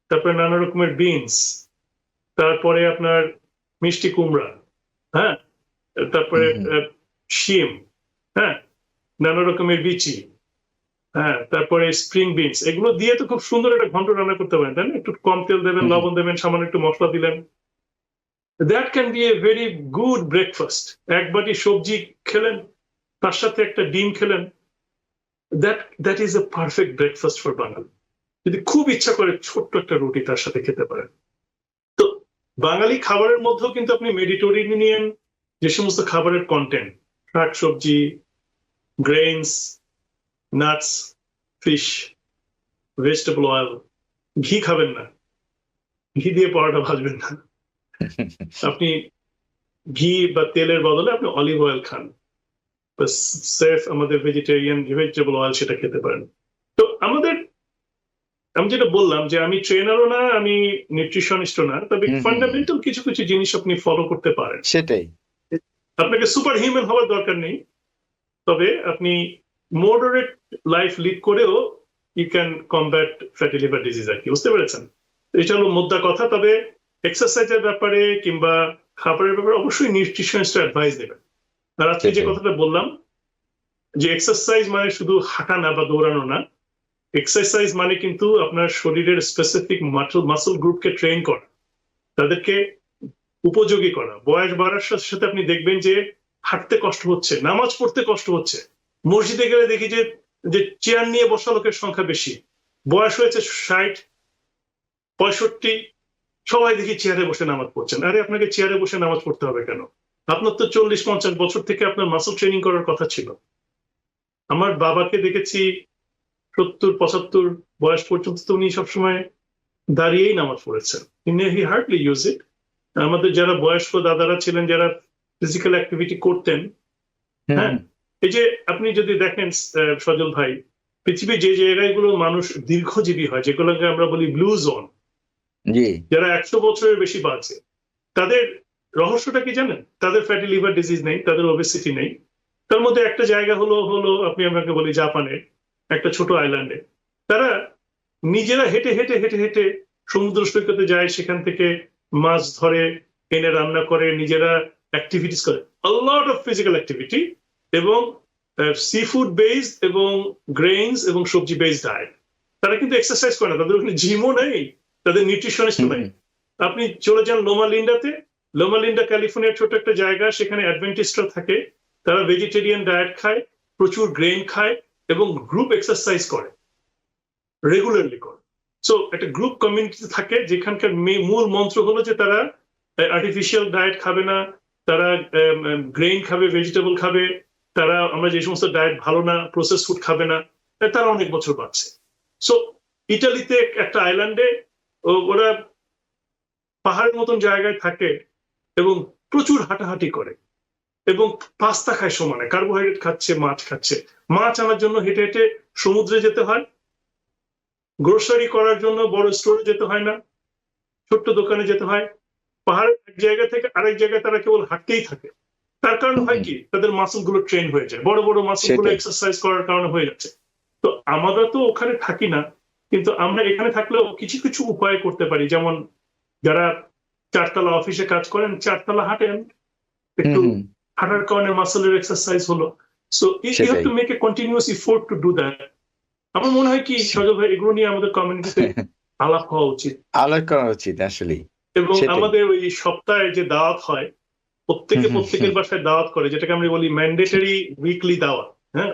তারপরে নানা রকমের বিনস, তারপরে আপনার মিষ্টি কুমড়া, হ্যাঁ, তারপরে হুম, শিম, হ্যাঁ, নানা রকমের বিচি, হ্যাঁ, তারপরে স্প্রিং বিনস, এগুলো দিয়ে তো খুব সুন্দর একটা ঘন্ট রান্না করতে পারেন, তাই না? একটু কম তেল দেবেন, হুম, লবণ দেবেন, সামান্য একটু মশলা দিলেন, that can be a very good breakfast. এক বাটি সবজি খেলেন, তার সাথে একটা ডিম খেলেন, that is a perfect breakfast for Bangali. যদি খুব ইচ্ছা করে ছোট্ট একটা রুটি তার সাথে খেতে পারেন। তো বাঙালি খাবারের মধ্যেও কিন্তু আপনি মেডিটেরেনিয়ান যে সমস্ত খাবারের কন্টেন্ট, শাক সবজি, grains, nuts, fish, vegetable oil, ঘি খাবেন না, ঘি দিয়ে পরোটা ভাজবেন না, আপনি ঘি বা তেলের বদলে আপনি অলিভ অয়েল খান, সেফ আমাদের ভেজিটেরিয়ান ভেজিটেবল অয়েল সেটা খেতে পারেন। তো আমাদের, আমি যেটা বললাম যে আমি ট্রেনারও না, আমি নিউট্রিশনিস্টও না, তবে হুম, হুম, ফান্ডামেন্টাল কিছু কিছু জিনিস আপনি ফলো করতে পারেন। সেটাই। আপনাকে সুপার হিউম্যান হওয়ার দরকার নেই, তবে আপনি মডারেট লাইফ লিড করেও you can combat fatty liver disease, আর কি, বুঝতে পেরেছেন? এটা হলো মোদ্দা কথা। তবে এক্সারসাইজের ব্যাপারে কিংবা খাবারের ব্যাপারে অবশ্যই নিউট্রিশনিস্ট অ্যাডভাইস দেবেন। আর আজকে যে সেটাই। কথাটা বললাম যে এক্সারসাইজ মানে শুধু হাঁটা না বা দৌড়ানো না, এক্সারসাইজ মানে কিন্তু আপনার শরীরের স্পেসিফিক মাসল গ্রুপকে ট্রেন করা, তাদেরকে উপযোগী করা। বয়স বাড়ার সাথে সাথে আপনি দেখবেন যে হাঁটতে কষ্ট হচ্ছে, নামাজ পড়তে কষ্ট হচ্ছে, মসজিদে গেলে দেখি যে যে চেয়ার নিয়ে বসা লোকের সংখ্যা বেশি, বয়স হয়েছে 60, 65, সবাই দেখি চেয়ারে বসে নামাজ পড়ছেন। আরে আপনাকে চেয়ারে বসে নামাজ পড়তে হবে কেন? আপনার তো 40-50 বছর থেকে আপনার মাসল ট্রেনিং করার কথা ছিল। আমার বাবাকে দেখেছি 70-75 বয়স পর্যন্ত তো উনি সবসময় দাঁড়িয়েই নামাজ পড়েছেন, হি হার্ডলি ইউজ ইট। আমাদের যারা বয়স্ক দাদারা ছিলেন, যারা ফিজিক্যাল অ্যাক্টিভিটি করতেন, হুম, হ্যাঁ, এই যে আপনি যদি দেখেন সজল ভাই, পৃথিবীর যে জায়গাগুলো মানুষ দীর্ঘজীবী হয়, যেগুলোকে আমরা বলি ব্লু জোন, জি, যারা 100 বছরের বেশি বাঁচে, তাদের রহস্যটা কি জানেন? তাদের ফ্যাটি লিভার ডিজিজ নেই, তাদের ওবেসিটি নেই। তার মধ্যে একটা জায়গা হলো হলো আপনি আমাকে বলি জাপানে একটা ছোট আইল্যান্ডে, তারা নিজেরা হেঁটে হেঁটে হেঁটে হেঁটে সমুদ্র সৈকতে যায়, সেখান থেকে মাছ ধরে এনে রান্না করে, নিজেরা অ্যাক্টিভিটিস করে, a lot of physical activity, এবং সি ফুড বেসড এবং গ্রেইনস এবং সবজি বেসড ডায়েট। তারা কিন্তু এক্সারসাইজ করে না, তাদের ওখানে জিমও নেই, তাদের নিউট্রিশনিস্ট হুম, নেই। আপনি চলে যান লোমা লিন্ডাতে, লোমা লিন্ডা ক্যালিফোর্নিয়ার ছোট একটা জায়গা, সেখানে অ্যাডভেন্টিস্টরা থাকে, তারা ভেজিটেরিয়ান ডায়েট খায়, প্রচুর গ্রেইন খায় এবং গ্রুপ এক্সারসাইজ করে, রেগুলারলি করে। সো একটা গ্রুপ কমিউনিটিতে থাকে, যেখানকার মূল মন্ত্র হলো যে তারা আর্টিফিশিয়াল ডায়েট খাবে না, তারা গ্রেইন খাবে, ভেজিটেবল খাবে, তারা আমরা যে সমস্ত ডায়েট ভালো না প্রসেস ফুড খাবে না, তারা অনেক বছর বাঁচছে। সো ইটালিতে একটা আইল্যান্ডে ওরা পাহাড়ের মতন জায়গায় থাকে এবং প্রচুর হাঁটাহাঁটি করে এবং পাস্তা খায় সমানে, কার্বোহাইড্রেট খাচ্ছে, মাছ খাচ্ছে। মাছ আনার জন্য হেঁটে হেঁটে সমুদ্রে যেতে হয়, গ্রোসারি করার জন্য বড় স্টোরে যেতে হয় না, ছোট্ট দোকানে যেতে হয়। পাহাড়ের এক জায়গা থেকে আরেক জায়গায় তারা কেবল হাঁটতেই থাকে। তার কারণে হয় কি, তাদের মাসল গুলো ট্রেন হয়ে যায়, বড় বড় মাসল গুলো সেটাই। এক্সারসাইজ করার কারণে হয়ে যাচ্ছে। তো আমরা তো ওখানে থাকি না, কিন্তু আমরা এখানে থাকলেও কিছু কিছু উপায় করতে পারি। যেমন যারা 4 তলা অফিসে কাজ করেন, 4 তলা হাঁটেন, হুম, একটু হুম, হাঁটার কারণে মাসলের এক্সারসাইজ হলো। সো ইউ হ্যাভ সেটাই। To make a continuous effort to do that. আমার মনে হয় কি সজল ভাই, এগুলো নিয়ে আমাদের কমিউনিটিতে আলাপ হওয়া উচিত। আলাপ করা উচিত আসলেই। এবং সেটাই। আমাদের ওই সপ্তাহে যে দাওয়াত হয়, হুম, হুম, প্রত্যেকের বাসায় দাওয়াত করে, যেটাকে আমরা বলি ম্যান্ডেটরি উইকলি দাওয়াত, হ্যাঁ,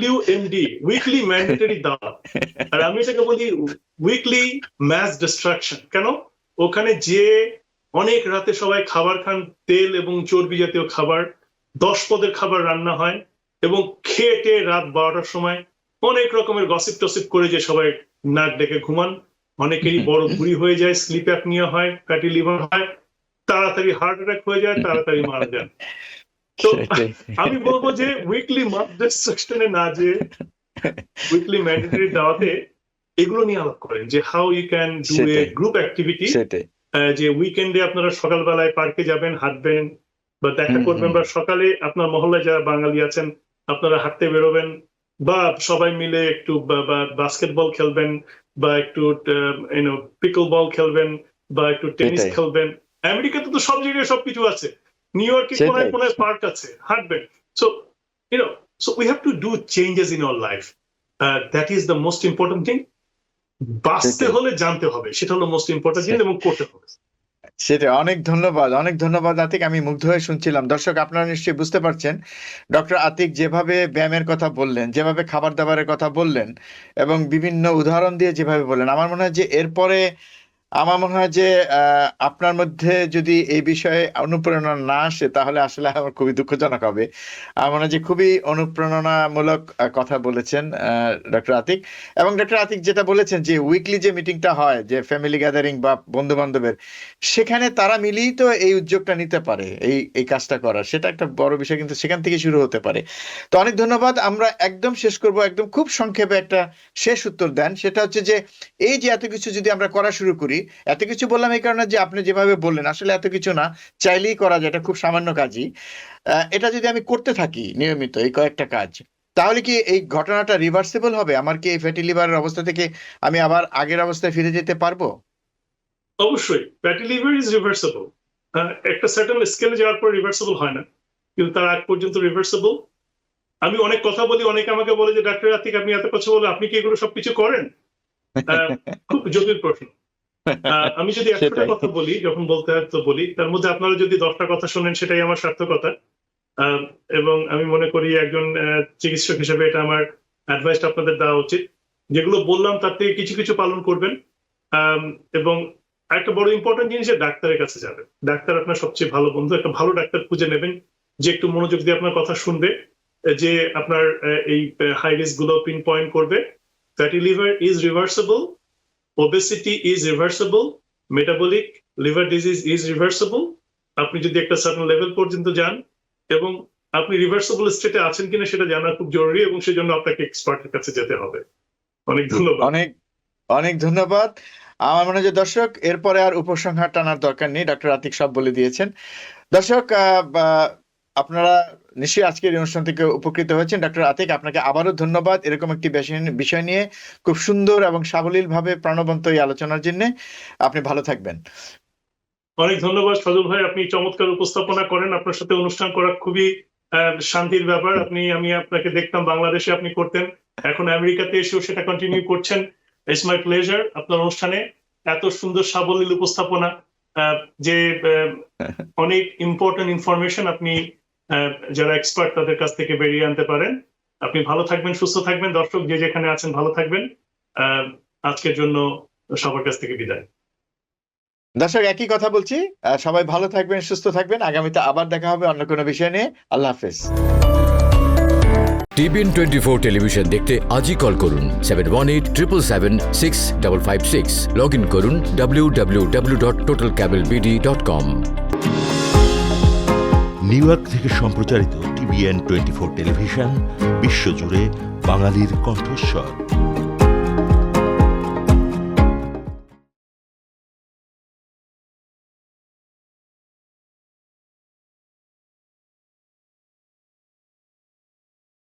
WMD, উইকলি ম্যান্ডেটরি দাওয়াত। আর আমি এটাকে বলি উইকলি ম্যাস ডিস্ট্রাকশন। কেন? ওখানে যে অনেক রাতে সবাই খাবার খান, তেল এবং চর্বি জাতীয় খাবার, 10 পদের খাবার রান্না হয়, এবং খেয়ে রাত 12টার সময় অনেক রকমের গসিপ টসিপ করে যে সবাই নাক ডেকে ঘুমান। অনেকেরই বড় ভুঁড়ি হয়ে যায়, স্লিপ অ্যাপনিয়া হয়, ফ্যাটি লিভার হয়, তাড়াতাড়ি হার্ট অ্যাটাক হয়ে যায়, তাড়াতাড়ি মারা যান। তো আমি বলবো যে উইকলি মাদার সেকশনে না, যে উইকলি ম্যান্ডেটরি দাওয়াতে এগুলো নিয়ে আলাপ করেন, যে how you can do a group activity, যে উইকেন্ডে আপনারা সকালবেলায় পার্কে যাবেন, হাঁটবেন বা দেখা করবেন, বা সকালে আপনার মহল্লায় যারা বাঙালি আছেন আপনারা হাঁটতে বেরোবেন, বা সবাই মিলে একটু বাস্কেটবল খেলবেন, বা একটু পিকল বল খেলবেন, বা একটু টেনিস খেলবেন। আমেরিকাতে তো সব জায়গায় সবকিছু আছে, নিউ ইয়র্কে কোনায় কোনায় পার্ক আছে, হাঁটবেন। So so we have to do changes in our life. That is the most important thing. বাঁচতে হলে জানতে হবে, সেটা হলো মোস্ট ইম্পর্টেন্ট জিনিস, এবং করতে হবে। সেটা অনেক ধন্যবাদ আতিক। আমি মুগ্ধ হয়ে শুনছিলাম। দর্শক, আপনারা নিশ্চয়ই বুঝতে পারছেন ডক্টর আতিক যেভাবে ব্যায়ামের কথা বললেন, যেভাবে খাবার দাবারের কথা বললেন, এবং বিভিন্ন উদাহরণ দিয়ে যেভাবে বললেন, আমার মনে হয় যে আপনার মধ্যে যদি এই বিষয়ে অনুপ্রেরণা না আসে তাহলে আসলে আমার খুবই দুঃখজনক হবে। আমার মনে হয় যে খুবই অনুপ্রেরণামূলক কথা বলেছেন ডক্টর আতিক। এবং ডক্টর আতিক যেটা বলেছেন যে উইকলি যে মিটিংটা হয়, যে ফ্যামিলি গ্যাদারিং বা বন্ধু বান্ধবের, সেখানে তারা মিলেই তো এই উদ্যোগটা নিতে পারে, এই কাজটা করার, সেটা একটা বড় বিষয়, কিন্তু সেখান থেকে শুরু হতে পারে। তো অনেক ধন্যবাদ। আমরা একদম শেষ করব, একদম খুব সংক্ষেপে একটা শেষ উত্তর দেন। সেটা হচ্ছে যে এই যে এত কিছু যদি আমরা করা শুরু করি, এত কিছু বললাম এই কারণে যে আপনি যেভাবে বললেন আসলে এত কিছু না, চাইলেই করা যায়, এটা খুব সামান্য কাজই। এটা যদি আমি করতে থাকি নিয়মিত এই কয়েকটা কাজ, তাহলে কি এই ঘটনাটা রিভার্সেবল হবে? আমার কি এই ফ্যাটি লিভারের অবস্থা থেকে আমি আবার আগের অবস্থায় ফিরে যেতে পারবো? অবশ্যই ফ্যাটি লিভার ইজ রিভার্সেবল। একটা সার্টেন স্কেলে যাওয়ার পর রিভার্সেবল হয় না, কিন্তু তার আগ পর্যন্ত রিভার্সেবল। আমি অনেক কথা বলি, অনেকে আমাকে বলে যে ডাক্তার আতিক আপনি এত কথা বলে আপনি কি এগুলো সবকিছু করেন? খুব জটিল প্রশ্ন। আমি যদি একটা কথা বলি, যখন বলতে হয় তো বলি, তার মধ্যে আপনারা যদি 10টা কথা শোনেন সেটাই আমার সার্থকতা। এবং আমি মনে করি একজন চিকিৎসক হিসেবে এটা আমার অ্যাডভাইস আপনাদের দেওয়া উচিত। যেগুলো বললাম তার থেকে কিছু কিছু পালন করবেন। এবং একটা বড় ইম্পর্টেন্ট জিনিস, ডাক্তারের কাছে যাবেন। ডাক্তার আপনার সবচেয়ে ভালো বন্ধু। একটা ভালো ডাক্তার খুঁজে নেবেন যে একটু মনোযোগ দিয়ে আপনার কথা শুনবে, যে আপনার এই হাই রিস্ক গুলো পিন পয়েন্ট করবে। Fatty liver is reversible, obesity is reversible, metabolic liver disease is reversible. আপনি যদি একটা সার্টেন লেভেল পর্যন্ত যান, এবং আপনি রিভার্সেবল স্টেটে আছেন কিনা সেটা জানা খুব জরুরি, এবং সেজন্য আপনাকে এক্সপার্টের কাছে যেতে হবে। অনেক ধন্যবাদ। অনেক ধন্যবাদ। আমার মনে হয় যে দর্শক, এরপরে আর উপসংহার টানার দরকার নেই, ডক্টর আতিক সব বলে দিয়েছেন। দর্শক, আপনারা নিশ্চয়ই আজকের অনুষ্ঠান থেকে উপকৃত হয়েছেন। ডক্টর আতিক, আপনাকে আবারও ধন্যবাদ এরকম একটি বিষয় নিয়ে খুব সুন্দর এবং সাবলীল ভাবে প্রাণবন্ত এই আলোচনার জন্য। আপনি ভালো থাকবেন। অনেক ধন্যবাদ সজল ভাই, আপনি চমৎকার উপস্থাপনা করেন। আপনার সাথে অনুষ্ঠান করা খুবই শান্তির ব্যাপার। আমি আপনাকে দেখতাম বাংলাদেশে আপনি করতেন, এখন আমেরিকাতে এসেও সেটা কন্টিনিউ করছেন। ইটস মাই প্লেজার আপনার অনুষ্ঠানে এত সুন্দর সাবলীল উপস্থাপনা, যে অনেক ইম্পর্টেন্ট ইনফরমেশন আপনি যারা এক্সপার্ট তাদের কাছ থেকে বেরিয়ে আনতে পারেন। আপনি ভালো থাকবেন, সুস্থ থাকবেন। দর্শক যে যেখানে আছেন ভালো থাকবেন। আজকের জন্য সবার কাছ থেকে বিদায়। দর্শক, একই কথা বলছি, সবাই ভালো থাকবেন, সুস্থ থাকবেন। আগামীতে আবার দেখা হবে অন্য কোনো বিষয় নিয়ে। আল্লাহ হাফেজ। TBN 24 টেলিভিশন দেখতে আজই কল করুন 7187776556। লগ ইন করুন www.totalcablebd.com। নিউ ইয়র্ক থেকে সম্প্রচারিত TBN 24 টেলিভিশন বিশ্বজুড়ে বাঙালির কণ্ঠস্বর।